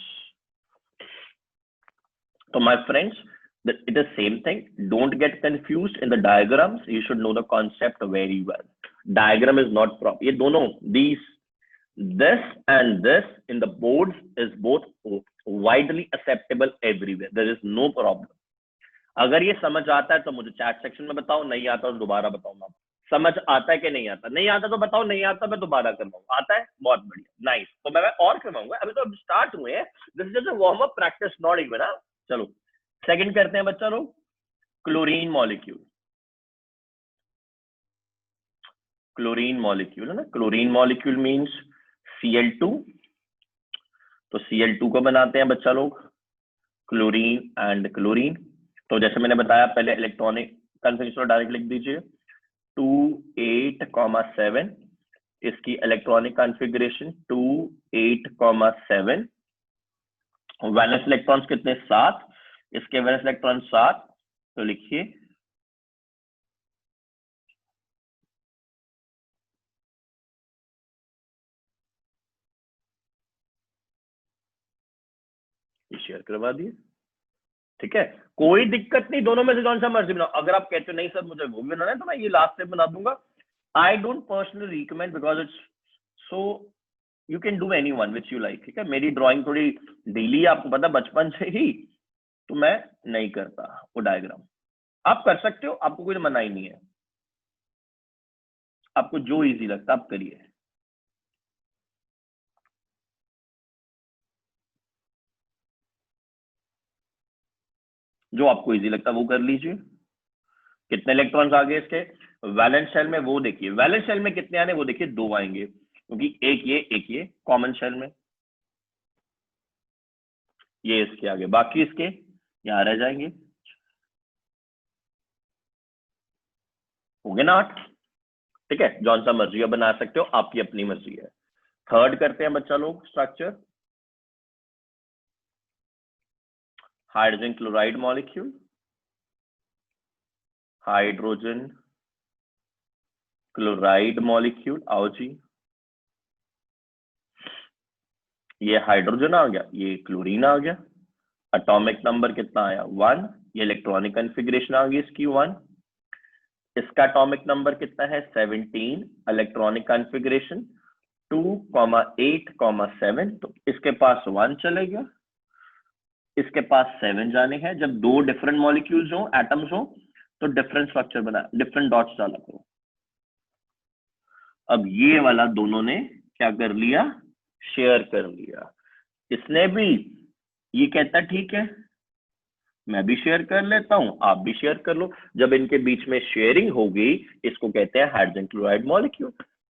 तो my friends, it is same thing. Don't get confused in the diagrams. You should know the concept very well. Diagram is not proper. ये दोनों, this and this in the boards is both widely acceptable everywhere. There is no problem. अगर ये समझ आता है तो मुझे chat section में बताओ, नहीं आता तो दोबारा बताओ। मैं समझ आता है कि नहीं आता? नहीं आता तो बताओ, नहीं आता मैं दोबारा करवाऊंगा। आता है? बहुत बढ़िया, नाइस। तो मैं और करवाऊंगा, अभी तो स्टार्ट हुए हैं, this is just a warm up practice, not even. चलो सेकंड करते हैं बच्चा लोग, क्लोरीन मॉलिक्यूल। क्लोरीन मॉलिक्यूल है ना, क्लोरीन मॉलिक्यूल मींस Cl2। तो Cl2 को बनाते हैं बच्चा लोग क्लोरीन एंड क्लोरीन। तो जैसे मैंने बताया पहले इलेक्ट्रॉनिक कॉन्फ़िगरेशन डायरेक्ट लिख दीजिए 2 8, 7। इसकी इलेक्ट्रॉनिक कॉन्फ़िगरेशन 2 8, 7। वैलेंस इलेक्ट्रॉन्स कितने? 7। इसके वैलेंस इलेक्ट्रॉन 7, तो लिखिए शेयर करवा दिए, ठीक है? कोई दिक्कत नहीं, दोनों में से कौन सा मर्जी बनाओ। अगर आप कहते हो नहीं सर मुझे वो भी बनाना है तो मैं ये लास्ट से बना दूंगा। I don't personally recommend because it's so, you can do any one which you like, ठीक है? मेरी ड्राइंग थोड़ी ढीली, आपको पता बचपन से ही, तो मैं नहीं करता वो डायग्राम। आप कर सकते हो, आपको कोई मना ही नहीं है, आपको जो इजी लगता आप करिए। जो आपको इजी लगता है वो कर लीजिए। कितने इलेक्ट्रॉन्स आ गए इसके वैलेंस शेल में? वो देखिए वैलेंस शेल में कितने आने, वो देखिए 2 आएंगे, क्योंकि एक ये कॉमन शेल में, ये इसके आगे, बाकी इसके यहां रह जाएंगे। हो गए ना 8, ठीक है? जौन सा मर्जी बना सकते हो, आपकी अपनी मर्जी है। थर्ड करते हैं बच्चा लोग structure, hydrogen chloride molecule, hydrogen chloride molecule. आओ जी, ये हाइड्रोजन आ गया, ये क्लोरीन आ गया। एटॉमिक नंबर कितना आया 1, ये इलेक्ट्रॉनिक कॉन्फ़िगरेशन आ गई इसकी 1। इसका एटॉमिक नंबर कितना है 17, इलेक्ट्रॉनिक कॉन्फ़िगरेशन 2,8,7, तो इसके पास 1 चले गया, इसके पास 7 जाने हैं। जब दो डिफरेंट मॉलिक्यूल्स हो, एटम्स हो, तो डिफरेंट स्ट्रक्चर बना, डिफरेंट डॉट्स डाला करो। अब ये वाला दोनों ने क्या कर लिया, शेयर कर लिया। इसने भी, ये कहता ठीक है मैं भी शेयर कर लेता हूं, आप भी शेयर कर लो। जब इनके बीच में शेयरिंग होगी, इसको कहते हैं हाइड्रोजन क्लोराइड मॉलिक्यूल।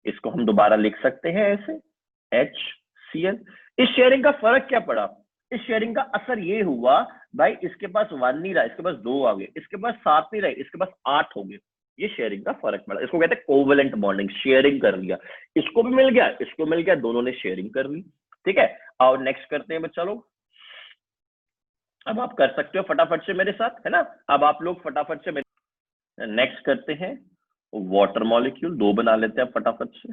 इसको हम दोबारा लिख सकते हैं ऐसे HCl। इस शेयरिंग का फर्क क्या पड़ा, इस शेयरिंग का असर ये हुआ भाई, इसके पास 1 नहीं रहा, इसके पास 2 आ गए, इसके पास 7 नहीं रहे, इसके पास 8 हो गए। ये शेयरिंग का फर्क पड़ा, इसको कहते हैं कोवेलेंट बॉन्डिंग, शेयरिंग कर लिया। इसको भी मिल गया, इसको मिल गया, दोनों ने शेयरिंग कर ली। ठीक है, और नेक्स्ट करते हैं बच्चा लोग। अब आप कर सकते हो फटाफट से मेरे साथ, है ना। अब आप लोग फटाफट से मेरे नेक्स्ट करते हैं वाटर मॉलिक्यूल, 2 बना लेते हैं फटाफट से।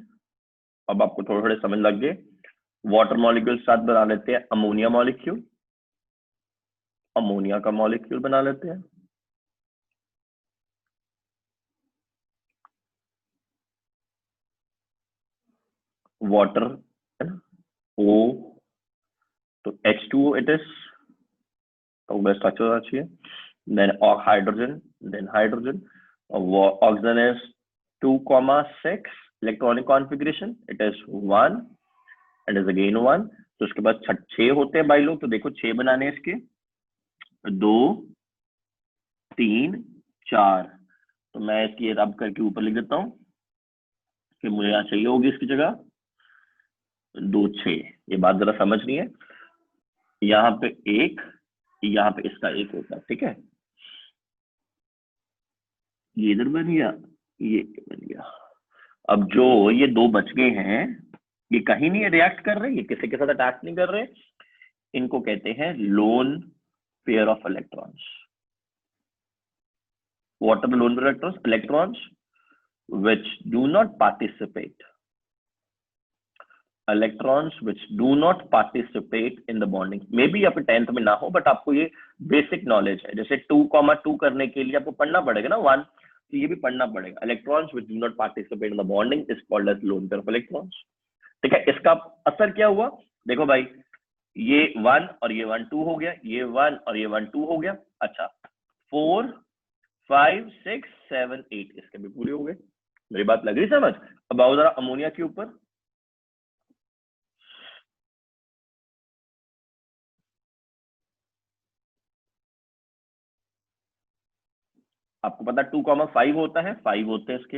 अब आपको थोड़े थोड़े समझ लग गए। वाटर मॉलिक्यूल साथ बना लेते हैं अमोनिया मॉलिक्यूल, अमोनिया का मॉलिक्यूल बना लेते हैं। वाटर है ना, O तो H2O इट इज, तो स्ट्रक्चर होना चाहिए। Then hydrogen, then hydrogen, oxygen is 2,6 electronic configuration, it is 1 and is again 1। तो उसके बाद 6 होते हैं भाई लोग, तो देखो 6 बनाने हैं इसके, 2 3 4। तो मैं इसकी रब करके ऊपर लिख देता हूँ कि मुझे यहाँ चाहिए होगी इसकी जगह 2 6। ये बात जरा समझनी है, यहाँ पे 1, यहाँ पे इसका 1 होता है। ठीक है, ये इधर बन गया, ये बन गया। अब जो ये 2 बच गए हैं, ये कहीं नहीं रिएक्ट कर रहे, ये किसी के साथ अटैक नहीं कर रहे, इनको कहते हैं lone pair of electrons. What are the lone pair electrons? Electrons which do not participate. Electrons which do not participate in the bonding. Maybe आप 10th में ना हो, but आपको ये बेसिक नॉलेज है। जैसे 2,2 करने के लिए आपको पढ़ना पड़ेगा ना 1, तो ये भी पढ़ना पड़ेगा। Electrons which do not participate in the bonding is called as lone pair of electrons. ठीक है, इसका असर क्या हुआ, देखो भाई, ये 1 और ये 1 2 हो गया, ये 1 और ये 1 2 हो गया। अच्छा, 4 5 6 7 8 इसके भी पूरे हो गए। मेरी बात लग रही समझ। अब आओ जरा अमोनिया के ऊपर। आपको पता 2,5 होता है, 5 होते हैं इसके,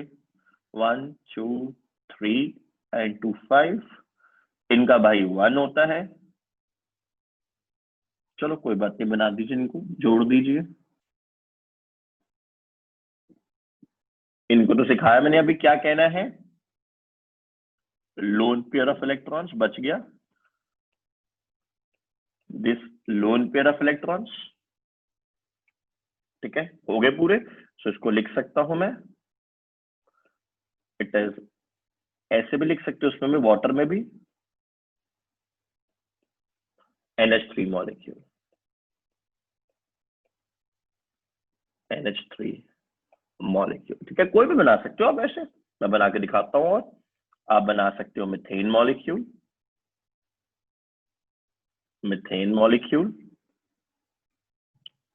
1 2 3 एंड 2 5। इनका भाई 1 होता है। चलो कोई बात नहीं, बना दीजिए, इनको जोड़ दीजिए। इनको तो सिखाया मैंने अभी क्या कहना है, लोन पेयर ऑफ इलेक्ट्रॉन्स बच गया, this lone pair of electrons. ठीक है, हो गए पूरे। सो इसको लिख सकता हूं मैं, इट इज, ऐसे भी लिख सकते हो उसमें में, वाटर में भी NH3 मॉलिक्यूल, NH3 मॉलिक्यूल। ठीक है, कोई भी बना सकते हो आप, ऐसे मैं बना के दिखाता हूँ। और आप बना सकते हो मिथेन मॉलिक्यूल, मिथेन मॉलिक्यूल,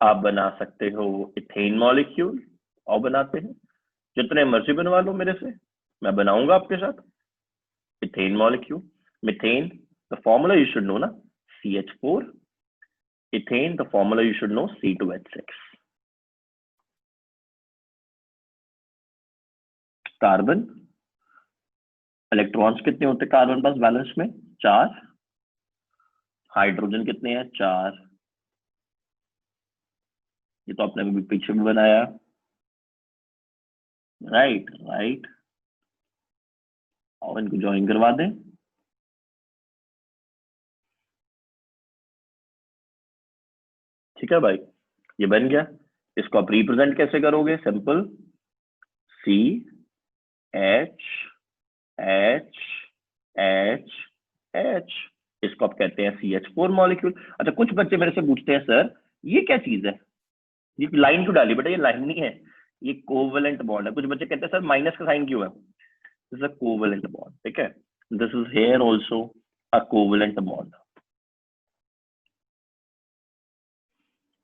आप बना सकते हो इथेन मॉलिक्यूल, और बनाते हैं जितने मर्जी बनवा लो मेरे से, मैं बनाऊंगा आपके साथ। Ethane molecule, methane, the formula you should know ना, CH4, ethane the formula you should know C2H6। Carbon, electrons कितने होते हैं कार्बन पास बैलेंस में, 4। हाइड्रोजन कितने हैं, 4। ये तो आपने अभी पीछे भी बनाया, राइट राइट। और इनको ज्वाइन करवा दें। ठीक है भाई, ये बन गया। इसको आप रिप्रेजेंट कैसे करोगे, simple, CH H H H। इसको आप कहते हैं CH4 मॉलिक्यूल। अच्छा, कुछ बच्चे मेरे से पूछते हैं सर ये क्या चीज है, ये लाइन क्यों डाली? बेटा ये लाइन नहीं है, ये कोवेलेंट बॉन्ड है। कुछ बच्चे कहते हैं सर माइनस का साइन क्यों है? This is a covalent bond, ठीक है। This is here also a covalent bond.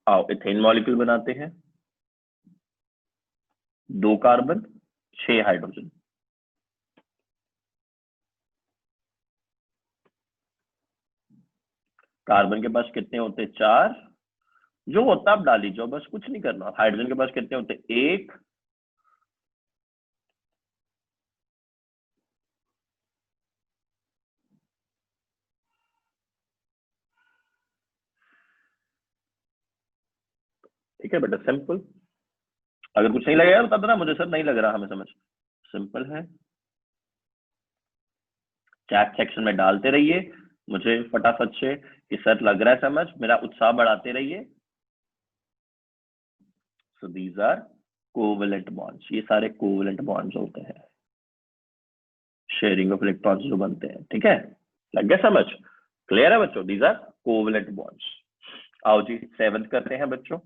आओ इथेन मॉलिक्यूल बनाते हैं, 2 कार्बन 6 हाइड्रोजन। कार्बन के पास कितने होते हैं? 4। जो होता आप डाल लीजिए, बस कुछ नहीं करना। हाइड्रोजन के पास कितने होते हैं? 1। ठीक है बेटा, सिंपल। अगर कुछ नहीं लगेगा बता देना मुझे, सर नहीं लग रहा हमें समझ। सिंपल है, चैट सेक्शन में डालते रहिए मुझे फटाफट से कि सर लग रहा है समझ, मेरा उत्साह बढ़ाते रहिए। So these are covalent bonds, ये सारे कोवेलेंट बॉन्ड्स होते हैं, शेयरिंग ऑफ इलेक्ट्रॉन्स जो बनते हैं, ठीक है। लग गया समझ? क्लियर है बच्चों? These are covalent bonds. आओ जी 7th करते हैं बच्चों।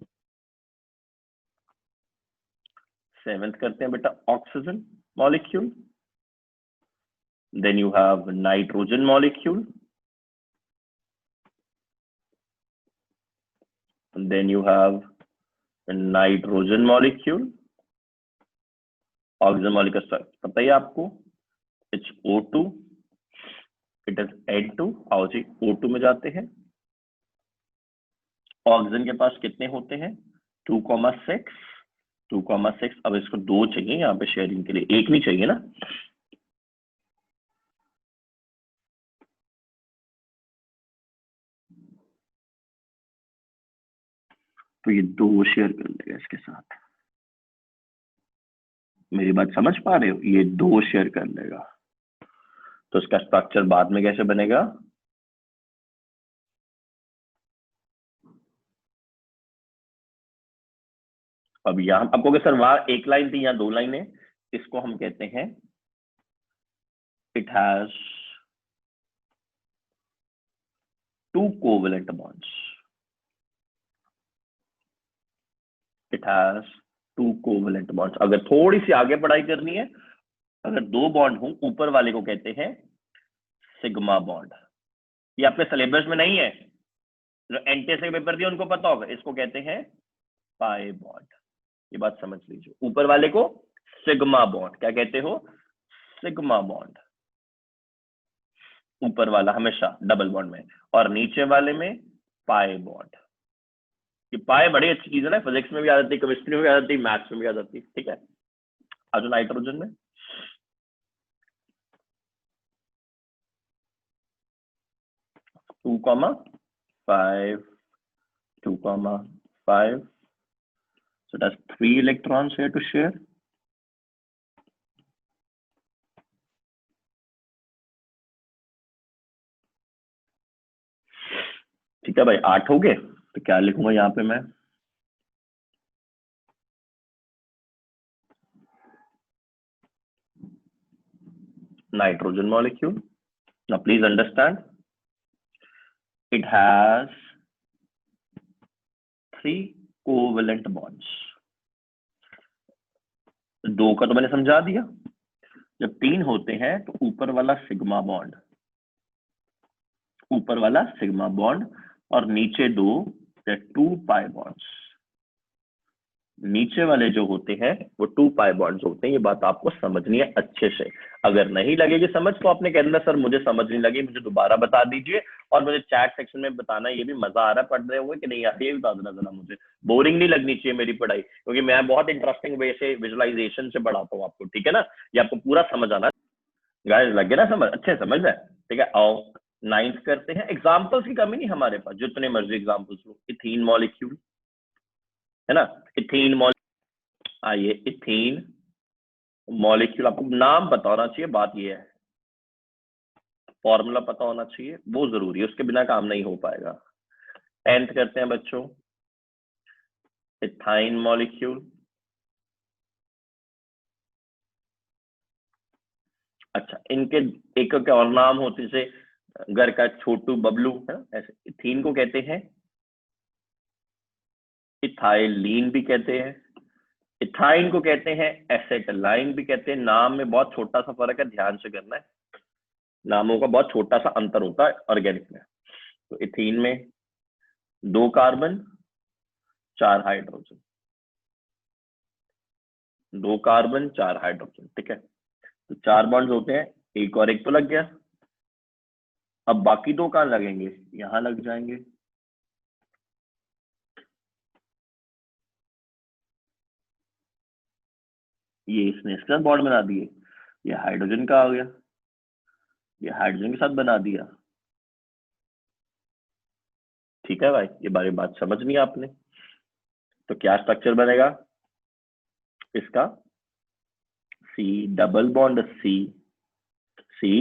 7th करते हैं बेटा, oxygen molecule. Then you have nitrogen molecule. And then you have a nitrogen molecule. Oxygen molecule पता ही आपको, it's O2. It is N2. आओ जी O2 में जाते हैं। ऑक्सीजन के पास कितने होते हैं? 2,6 2,6। अब इसको 2 चाहिए यहाँ पे शेयरिंग के लिए, 1 नहीं चाहिए ना। तो ये 2 शेयर कर लेगा इसके साथ। मेरी बात समझ पा रहे हो? ये 2 शेयर कर लेगा, तो इसका स्ट्रक्चर बाद में कैसे बनेगा? अब यहां आपको सर वहां 1 लाइन थी या 2 लाइनें, इसको हम कहते हैं it has 2 covalent bonds. It has 2 covalent bonds. अगर थोड़ी सी आगे पढ़ाई करनी है, अगर 2 बॉन्ड हो, ऊपर वाले को कहते हैं सिग्मा बॉन्ड। ये आपके सिलेबस में नहीं है, जो एनटीएस के पेपर दिए उनको पता होगा, इसको कहते हैं पाई बॉन्ड। ये बात समझ लीजिए, ऊपर वाले को सिग्मा बॉन्ड क्या कहते हो? Sigma bond. ऊपर वाला हमेशा डबल बॉन्ड में, और नीचे वाले में पाई बॉन्ड। ये पाई बड़ी अच्छी चीज है ना, फिजिक्स में भी आ जाती है, केमिस्ट्री में भी आ जाती है, मैथ्स में भी आ जाती है, ठीक है। आज नाइट्रोजन में 2,5 2,5, so it has 3 electrons here to share. ठीक है भाई, 8 हो गए। तो क्या लिखूंगा यहाँ पे मैं? Nitrogen molecule. Now please understand, it has 3 covalent bonds. 2 का तो मैंने समझा दिया। जब 3 होते हैं तो ऊपर वाला सिग्मा बॉन्ड, ऊपर वाला सिग्मा बॉन्ड, और नीचे 2 पाई बॉन्ड्स। नीचे वाले जो होते हैं वो 2 पाई बॉन्ड्स होते हैं। ये बात आपको समझनी है अच्छे से। अगर नहीं लगेगी समझ तो आपने कहना सर मुझे समझ नहीं लगी, मुझे दोबारा बता दीजिए, और मुझे चैट सेक्शन में बताना ये भी मजा आ रहा है पढ़ रहे हुए कि नहीं आ रही है, बता देना जरा मुझे। बोरिंग नहीं लगनी चाहिए मेरी पढ़ाई, क्योंकि मैं बहुत इंटरेस्टिंग वे से विजुअलाइजेशन से पढ़ाता हूँ आपको, ठीक है ना। ये आपको पूरा समझ आना। गाइस लग गया ना समझ? अच्छे समझ है, ठीक है। आओ 9th करते हैं। एग्जाम्पल्स की कमी नहीं हमारे पास, जितने मर्जी एग्जाम्पल्स लो। इथीन मॉलिक्यूल है ना, इथीन मॉलिक्यूल। आइए इथीन मॉलिक्यूल, आपको नाम पता होना चाहिए, बात ये है, फॉर्मूला पता होना चाहिए, वो जरूरी है, उसके बिना काम नहीं हो पाएगा। 10th करते हैं बच्चों, इथाइन मॉलिक्यूल। अच्छा, इनके एक और नाम होते, जैसे घर का छोटू बबलू है ना, ऐसे। इथीन को कहते हैं इथाइलीन भी कहते हैं, इथाइन को कहते हैं एसेटाइलिन भी कहते हैं। नाम में बहुत छोटा सा फर्क है, ध्यान से करना है, नामों का बहुत छोटा सा अंतर होता है ऑर्गेनिक में। तो इथीन में 2 कार्बन 4 हाइड्रोजन, 2 कार्बन 4 हाइड्रोजन, ठीक है। तो 4 बॉन्ड्स होते हैं, एक और एक तो लग गया। अब बाकी 2 कहां लगेंगे, यहां लग जाएंगे। ये इसने इसका बॉन्ड बना दिए, ये हाइड्रोजन का आ गया, ये हाइड्रोजन के साथ बना दिया। ठीक है भाई, ये बारी बात समझ नहीं आपने। तो क्या स्ट्रक्चर बनेगा इसका, C double bond C, C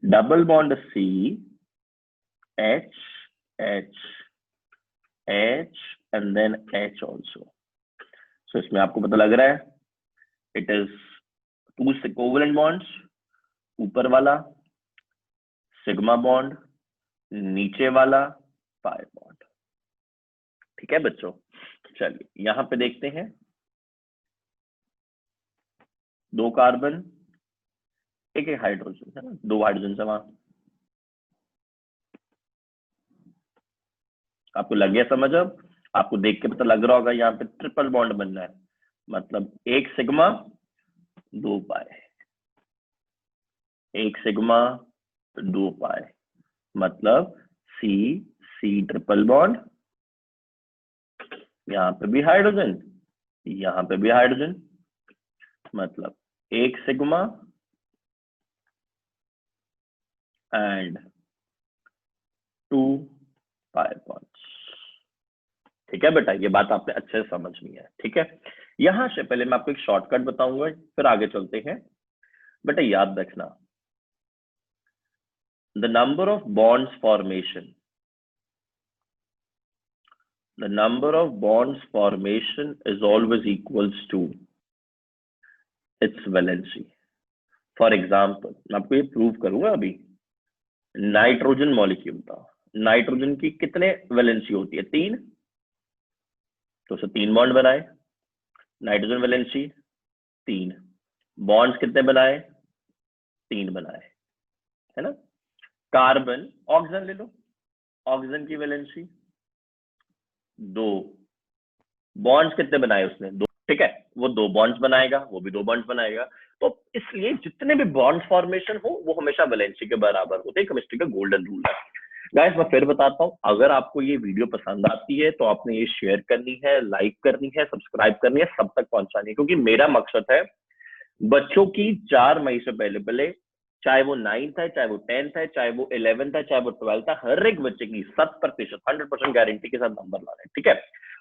double bond C, H H H and then H also. So इसमें आपको पता लग रहा है इट इज 2 कोवेलेंट बॉन्ड्स, ऊपर वाला सिग्मा बॉन्ड, नीचे वाला पाई बॉन्ड। ठीक है बच्चों, चलिए यहां पे देखते हैं 2 कार्बन एक एक हाइड्रोजन है ना, 2 हाइड्रोजन से वहां। आपको लग गया समझ? अब आपको देख के पता लग रहा होगा यहाँ पे ट्रिपल बॉन्ड बनना है, मतलब 1 सिग्मा 2 पाई, 1 सिग्मा 2 पाई, मतलब सी सी ट्रिपल बॉन्ड, यहाँ पे भी हाइड्रोजन, यहाँ पे भी हाइड्रोजन, मतलब 1 सिग्मा एंड 2 पाई बॉन्ड्स। ठीक है बेटा, ये बात आपने अच्छे से समझनी है। ठीक है, यहां से पहले मैं आपको एक शॉर्टकट बताऊंगा, फिर आगे चलते हैं। बेटा याद रखना, the number of bonds formation, the number of bonds formation is always equals to its valency. For example, मैं आपको ये प्रूव करूंगा अभी। नाइट्रोजन मॉलिक्यूल था, नाइट्रोजन की कितने वैलेंसी होती है, 3, तो उसे 3 बॉन्ड बनाए। नाइट्रोजन वैलेंसी 3, बॉन्ड्स कितने बनाए, 3 बनाए, है ना। कार्बन ऑक्सीजन ले लो, ऑक्सीजन की वैलेंसी 2, बॉन्ड्स कितने बनाए उसने, 2, ठीक है। वो 2 बॉन्ड्स बनाएगा, वो भी 2 बॉन्ड्स बनाएगा। तो इसलिए जितने भी बॉन्ड फॉर्मेशन हो वो हमेशा वैलेंसी के बराबर होते हैं, केमिस्ट्री का गोल्डन रूल है। गाइस मैं फिर बताता हूँ, अगर आपको ये वीडियो पसंद आती है तो आपने ये शेयर करनी है, लाइक करनी है, सब्सक्राइब करनी है, सब तक पहुंचानी है, क्योंकि मेरा मकसद है बच्चों की 4 मई से पहले पहले, चाहे वो 9th है, चाहे वो 10th है, चाहे वो 11th है, चाहे वो 12th है, हर एक बच्चे की 100% 100% गारंटी के साथ नंबर लाना है। ठीक है,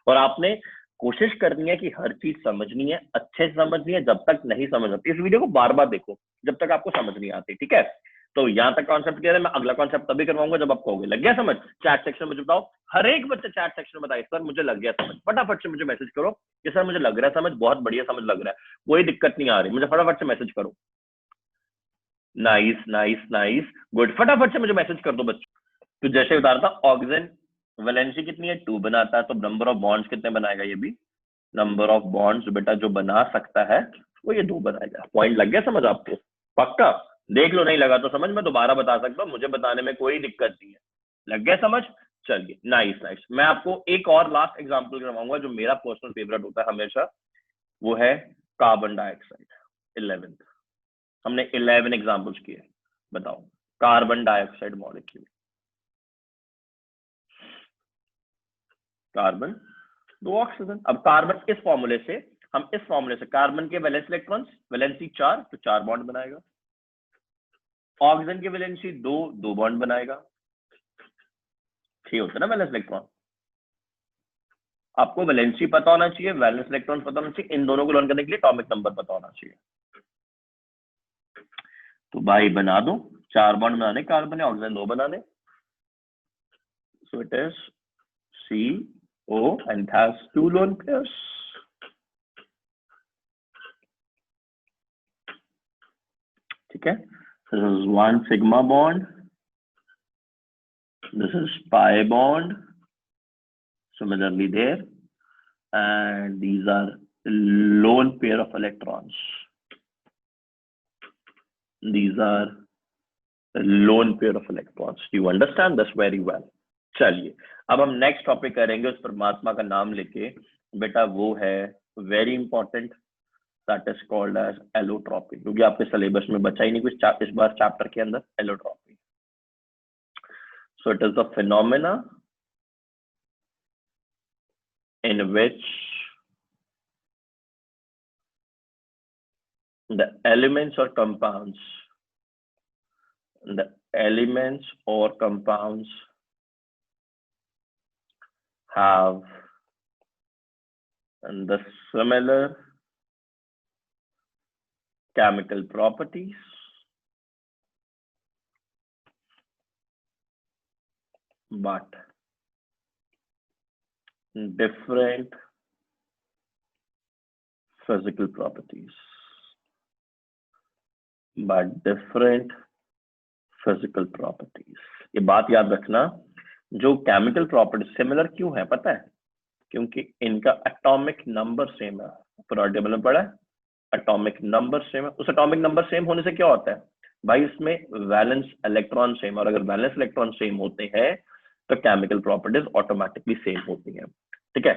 और आपने कोशिश करनी है कि हर चीज समझनी है, अच्छे से समझनी है। जब तक नहीं समझ आती, इस वीडियो को बार बार देखो जब तक आपको समझ नहीं आती। ठीक है, तो यहाँ तक कॉन्सेप्ट क्लियर है। मैं अगला कॉन्सेप्ट तभी करवाऊंगा जब आप कहोगे लग गया समझ। चैट सेक्शन में मुझे बताओ, हर एक बच्चे चैट सेक्शन में बताए सर मुझे लग गया समझ, फटाफट से मुझे मैसेज करो कि सर मुझे लग रहा है समझ, बहुत बढ़िया समझ लग रहा है, कोई दिक्कत नहीं आ रही, मुझे फटाफट से मैसेज करो। नाइस नाइस नाइस, गुड, फटाफट से मुझे मैसेज कर दो बच्चों। तो जैसे बता रहा था, ऑक्सीजन वैलेंसी कितनी है, 2 बनाता है, तो नंबर ऑफ बॉन्ड्स कितने बनाएगा, ये भी नंबर ऑफ बॉन्ड्स बेटा जो बना सकता है वो ये 2 बनाएगा। पॉइंट लग गया समझ आपको, पक्का? देख लो, नहीं लगा तो समझ, मैं दोबारा बता सकता हूँ, मुझे बताने में कोई दिक्कत नहीं है। लग गया समझ? चलिए नाइस नाइस, मैं आपको एक और लास्ट एग्जांपल करवाऊंगा जो मेरा पर्सनल फेवरेट होता है हमेशा, वो है कार्बन डाइऑक्साइड। 11th, हमने 11 एग्जाम्पल्स किए, बताओ carbon dioxide molecule, carbon 2 oxygen. अब कार्बन इस फॉर्मूले से, हम इस फॉर्मूले से कार्बन के वैलेंस इलेक्ट्रॉन्स, वैलेंसी 4, तो 4 बॉन्ड बनाएगा। ऑक्सीजन की वैलेंसी 2, 2 बॉन्ड बनाएगा। 6 होता है ना वैलेंस इलेक्ट्रॉन। आपको वैलेंसी पता होना चाहिए, वैलेंस इलेक्ट्रॉन पता होना चाहिए, इन दोनों को लर्न करने के लिए एटॉमिक नंबर पता होना चाहिए। तो भाई बना दो, 4 बॉन्ड बनाने कार्बन है, ऑक्सीजन 2 बनाने। So it is CO and it has 2 lone pairs. ठीक है, so this is 1 sigma bond This is pi bond. Similarly there, and these are lone pair of electrons. These are lone pair of electrons. Do you understand this very well? चलिए अब हम next topic करेंगे उस परमात्मा का नाम लेके बेटा, वो है very important, that is called as allotropy, क्योंकि आपके सिलेबस में बचा ही नहीं कुछ इस बार चैप्टर के अंदर allotropy. So it is the phenomena in which the elements or compounds have the similar chemical properties but different physical properties. ये बात याद रखना, जो केमिकल प्रॉपर्टी सिमिलर क्यों है पता है? क्योंकि इनका एटॉमिक नंबर सेम है. पीरियोडिक टेबल में पढ़ा है, एटॉमिक नंबर सेम है. उस एटॉमिक नंबर सेम होने से क्या होता है भाई? इसमें वैलेंस इलेक्ट्रॉन सेम, और अगर वैलेंस इलेक्ट्रॉन सेम होते हैं तो केमिकल प्रॉपर्टीज ऑटोमेटिकली सेम होती हैं. ठीक है,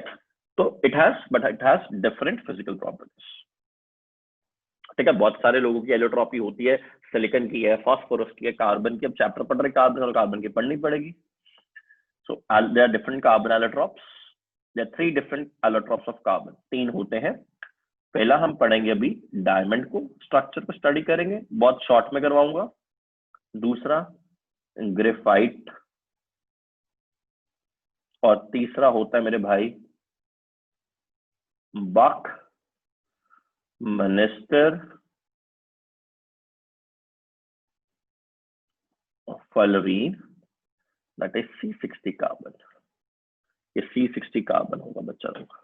तो it has different physical properties. ठीक है, बहुत सारे लोगों की एलोट्रॉपी होती है, सिलिकॉन की है, फास्फोरस की है, कार्बन की. अब चैप्टर पढ़ रहे कार्बन और कार्बन की पढ़नी पड़ेगी. So there are different carbon allotropes. There are 3 different allotropes of carbon. 3 होते हैं. पहला हम पढ़ेंगे अभी डायमंड को, स्ट्रक्चर को स्टडी करेंगे, बहुत शॉर्ट में करवाऊंगा. दूसरा ग्रेफाइट, और तीसरा होता है मेरे भाई buckminster fullerene, that is C60 carbon. ये C60 कार्बन होगा बच्चा लोग.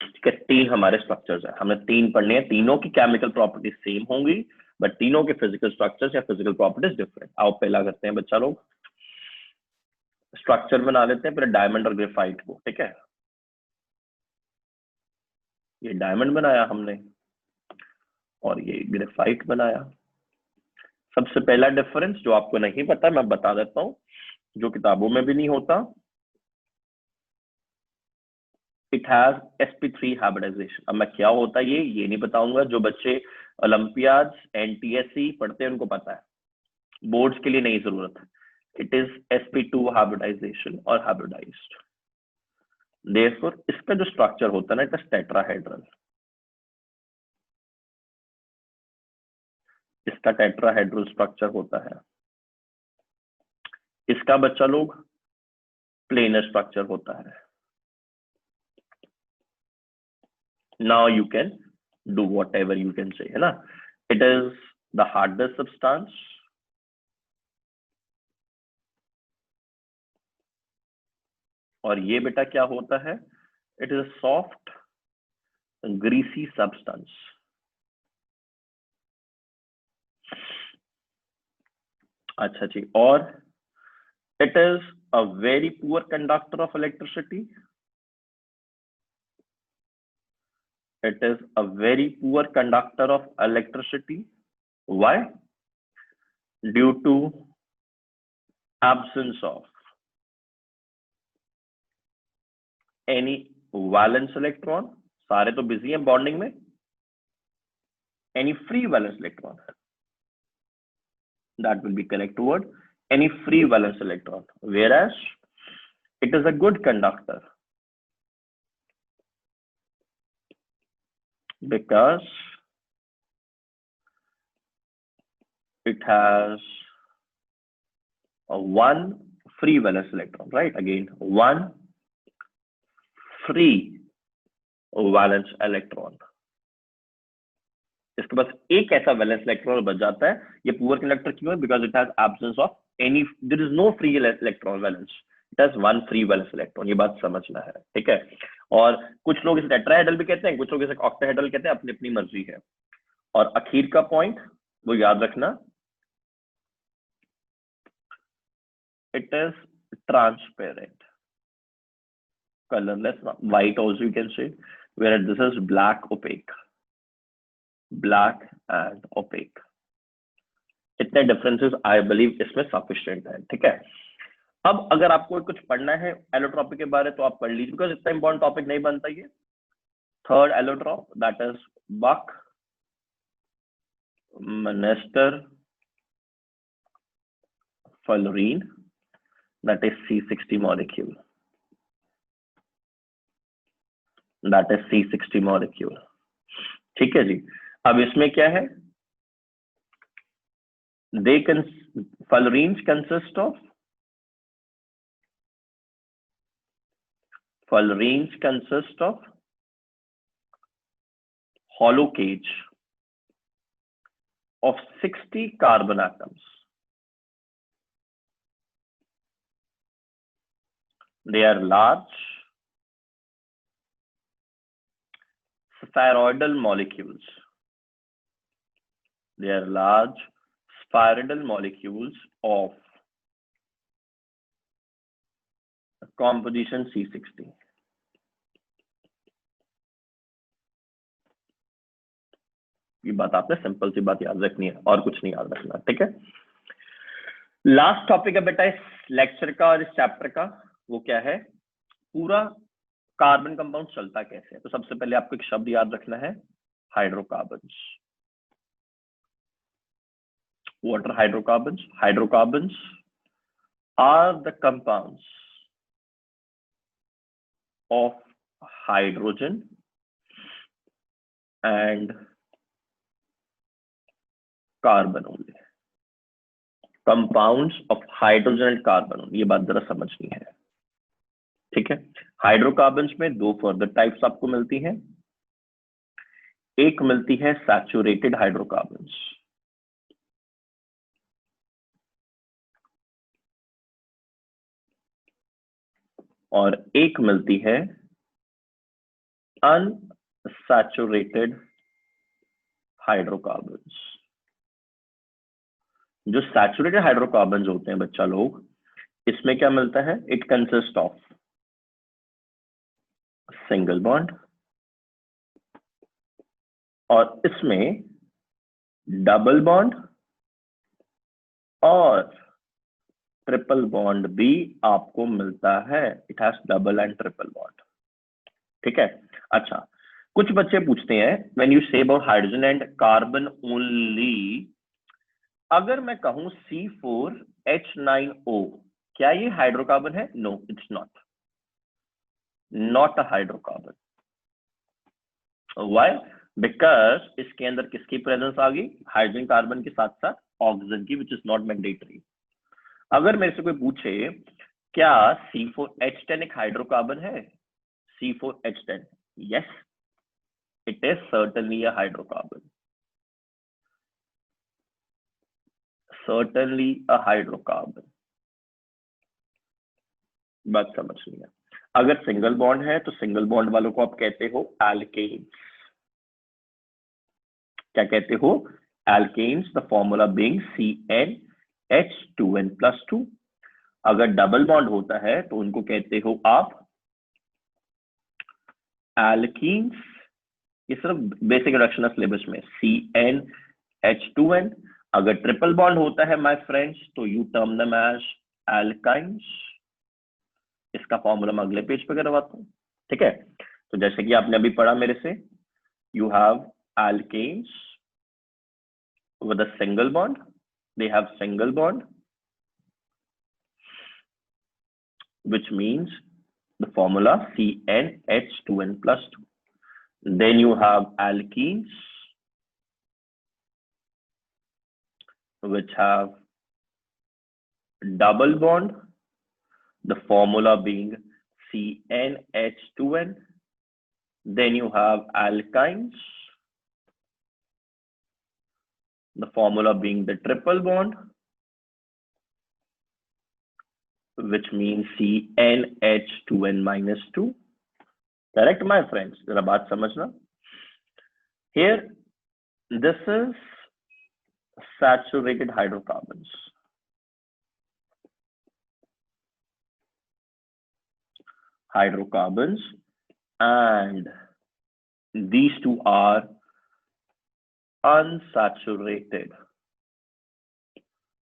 ठीक है, 3 हमारे स्ट्रक्चर्स है, हमने 3 पढ़ने हैं. तीनों की केमिकल प्रॉपर्टीज सेम होंगी बट तीनों के फिजिकल स्ट्रक्चर्स या फिजिकल प्रॉपर्टीज डिफरेंट. आओ पहला करते हैं बच्चा लोग, स्ट्रक्चर बना लेते हैं. फिर डायमंड और ग्रेफाइट को. ठीक है, ये डायमंड बनाया हमने और ये ग्रेफाइट बनाया. सबसे पहला डिफरेंस जो आपको नहीं पता मैं बता देता हूं, जो किताबों में भी नहीं होता. It has sp3 hybridisation. अब मैं क्या होता है ये नहीं बताऊंगा. जो बच्चे ओलंपियाड NTSE पढ़ते हैं उनको पता है, बोर्ड्स के लिए नहीं जरूरत है. इट इज sp2 हाइब्रिडाइजेशन और हाइब्रिडाइज्ड. देयरफॉर इसका जो स्ट्रक्चर होता है ना, इट इज टेट्राहेड्रल. इसका टेट्राहेड्रल स्ट्रक्चर होता है. इसका बच्चा लोग प्लेनर स्ट्रक्चर होता है. Now you can do what ever you can say, है ना. It is the hardest substance, और ये बेटा क्या होता है? It is a soft greasy substance. अच्छा जी, और it is a very poor conductor of electricity. It is a very poor conductor of electricity. Why? Due to absence of any valence electron. सारे तो बिजी हैं bonding में. any free valence electron, that will be correct word, any free valence electron, whereas it is a good conductor because it has a one free valence electron, right? Again, one free valence electron. इसके पास एक ऐसा valence electron बच जाता है. ये poor conductor क्यों है? Because it has absence of any, there is no free electron valence. It has one free valence electron. ये बात समझना है. ठीक है, और कुछ लोग इसे टेट्राहेड्रल भी कहते हैं, कुछ लोग इसे ऑक्टाहेड्रल कहते हैं, अपनी अपनी मर्जी है. और आखिर का पॉइंट वो याद रखना, it is transparent, colorless. White also you can say, whereas this is black opaque, black and opaque. इतने डिफरेंसेस आई बिलीव इसमें सफिशिएंट है, ठीक है। अब अगर आपको कुछ पढ़ना है एलोट्रॉपी के बारे तो आप पढ़ लीजिए, बिकॉज इतना इंपॉर्टेंट टॉपिक नहीं बनता ये। Third allotrope that is buckminster fullerene, that is C60 molecule, that is C60 molecule, ठीक है जी। अब इसमें क्या है, they can fullerenes consist of hollow cage of 60 carbon atoms. They are large spheroidal molecules. They are large spheroidal molecules of composition C60. ये बात आपने simple सी बात याद रखनी है और कुछ नहीं याद रखना, ठीक है। लास्ट टॉपिक है बेटा इस लेक्चर का और इस चैप्टर का, वो क्या है, पूरा कार्बन कंपाउंड चलता कैसे है। तो सबसे पहले आपको एक शब्द याद रखना है, hydrocarbons. What are hydrocarbons? Hydrocarbons are the compounds of hydrogen and carbon only. Compounds of hydrogen and carbon only. ये बात जरा समझनी है, ठीक है। हाइड्रोकार्बन्स में दो फर्दर टाइप्स आपको मिलती हैं। एक मिलती है सैचुरेटेड हाइड्रोकार्बन्स, और एक मिलती है अनसैचुरेटेड हाइड्रोकार्बन्स। जो सैचुरेटेड हाइड्रोकार्बन्स होते हैं बच्चा लोग, इसमें क्या मिलता है, it consist of single bond, और इसमें डबल बॉन्ड और ट्रिपल बॉन्ड भी आपको मिलता है। It has double and triple bond, ठीक है। अच्छा, कुछ बच्चे पूछते हैं when you say about hydrogen and carbon only, अगर मैं कहूं C4H9O, क्या ये हाइड्रोकार्बन है? No, it's not a hydrocarbon. Why? Because इसके अंदर किसकी प्रेजेंस आ गई, हाइड्रोजन कार्बन के साथ साथ ऑक्सीजन की, विच इज नॉट मैंडेटरी। अगर मेरे से कोई पूछे क्या C4H10 एक हाइड्रोकार्बन है, C4H10, yes, it is certainly a hydrocarbon, certainly a hydrocarbon। बात समझ लिया। अगर सिंगल बॉन्ड है तो सिंगल बॉन्ड वालों को आप कहते हो एल्केन्स। क्या कहते हो? Alkanes, the formula being CnH2n+2। अगर डबल बॉन्ड होता है तो उनको कहते हो आप एल्कीन्स। ये सिर्फ बेसिक इंट्रोडक्शन है सिलेबस में, CnH2n। अगर ट्रिपल बॉन्ड होता है माय फ्रेंड्स तो you term them as alkynes. इसका फॉर्मूला मैं अगले पेज पे करवाता हूँ, ठीक है। तो जैसे कि आपने अभी पढ़ा मेरे से, you have alkanes with a single bond, they have single bond, which means the formula CnH2n+2. Then you have alkenes which have double bond, the formula being CnH2n. Then you have alkynes, the formula being the triple bond, which means CnH2n-2. Correct, my friends? जरा बात समझना। Here, this is saturated hydrocarbons. hydrocarbons, and these two are unsaturated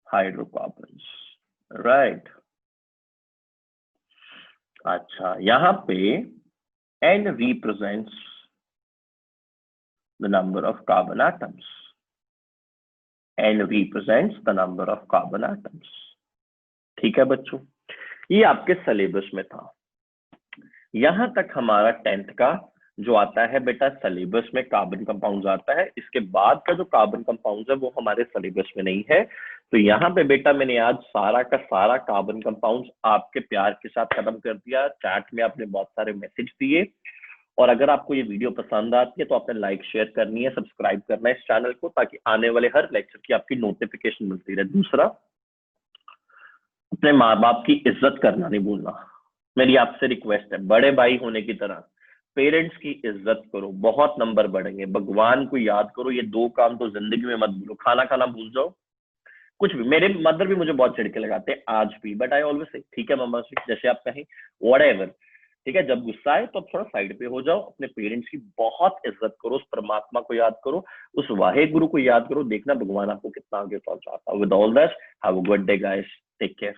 hydrocarbons, right? अच्छा, यहाँ पे N represents the number of carbon atoms. N represents the number of carbon atoms. ठीक है बच्चों, ये आपके सिलेबस में था। यहां तक हमारा 10th का जो आता है बेटा सिलेबस में कार्बन कंपाउंड्स आता है। इसके बाद का जो कार्बन कंपाउंड्स है वो हमारे सिलेबस में नहीं है। तो यहाँ पे बेटा मैंने आज सारा का सारा कार्बन कंपाउंड्स आपके प्यार के साथ खत्म कर दिया। चैट में आपने बहुत सारे मैसेज दिए, और अगर आपको ये वीडियो पसंद आती है तो आपने लाइक शेयर करनी है, सब्सक्राइब करना है इस चैनल को, ताकि आने वाले हर लेक्चर की आपकी नोटिफिकेशन मिलती रहे। दूसरा, अपने माँ बाप की इज्जत करना नहीं भूलना। मेरी आपसे रिक्वेस्ट है, बड़े भाई होने की तरह पेरेंट्स की इज्जत करो, बहुत नंबर बढ़ेंगे। भगवान को याद करो, ये 2 काम तो जिंदगी में मत भूलो। खाना खाना भूल जाओ, कुछ भी। मेरे मदर भी मुझे बहुत छिड़के लगाते हैं आज भी, बट आई ऑलवेज से ठीक है मम्मा जी, जैसे आप कहें, व्हाटएवर, ठीक है। जब गुस्सा आए तो थोड़ा साइड पे हो जाओ, अपने पेरेंट्स की बहुत इज्जत करो, उस परमात्मा को याद करो, उस वाहे गुरु को याद करो, देखना भगवान आपको कितना आगे पहुंचाता है। With all that, have a good day guys, take care.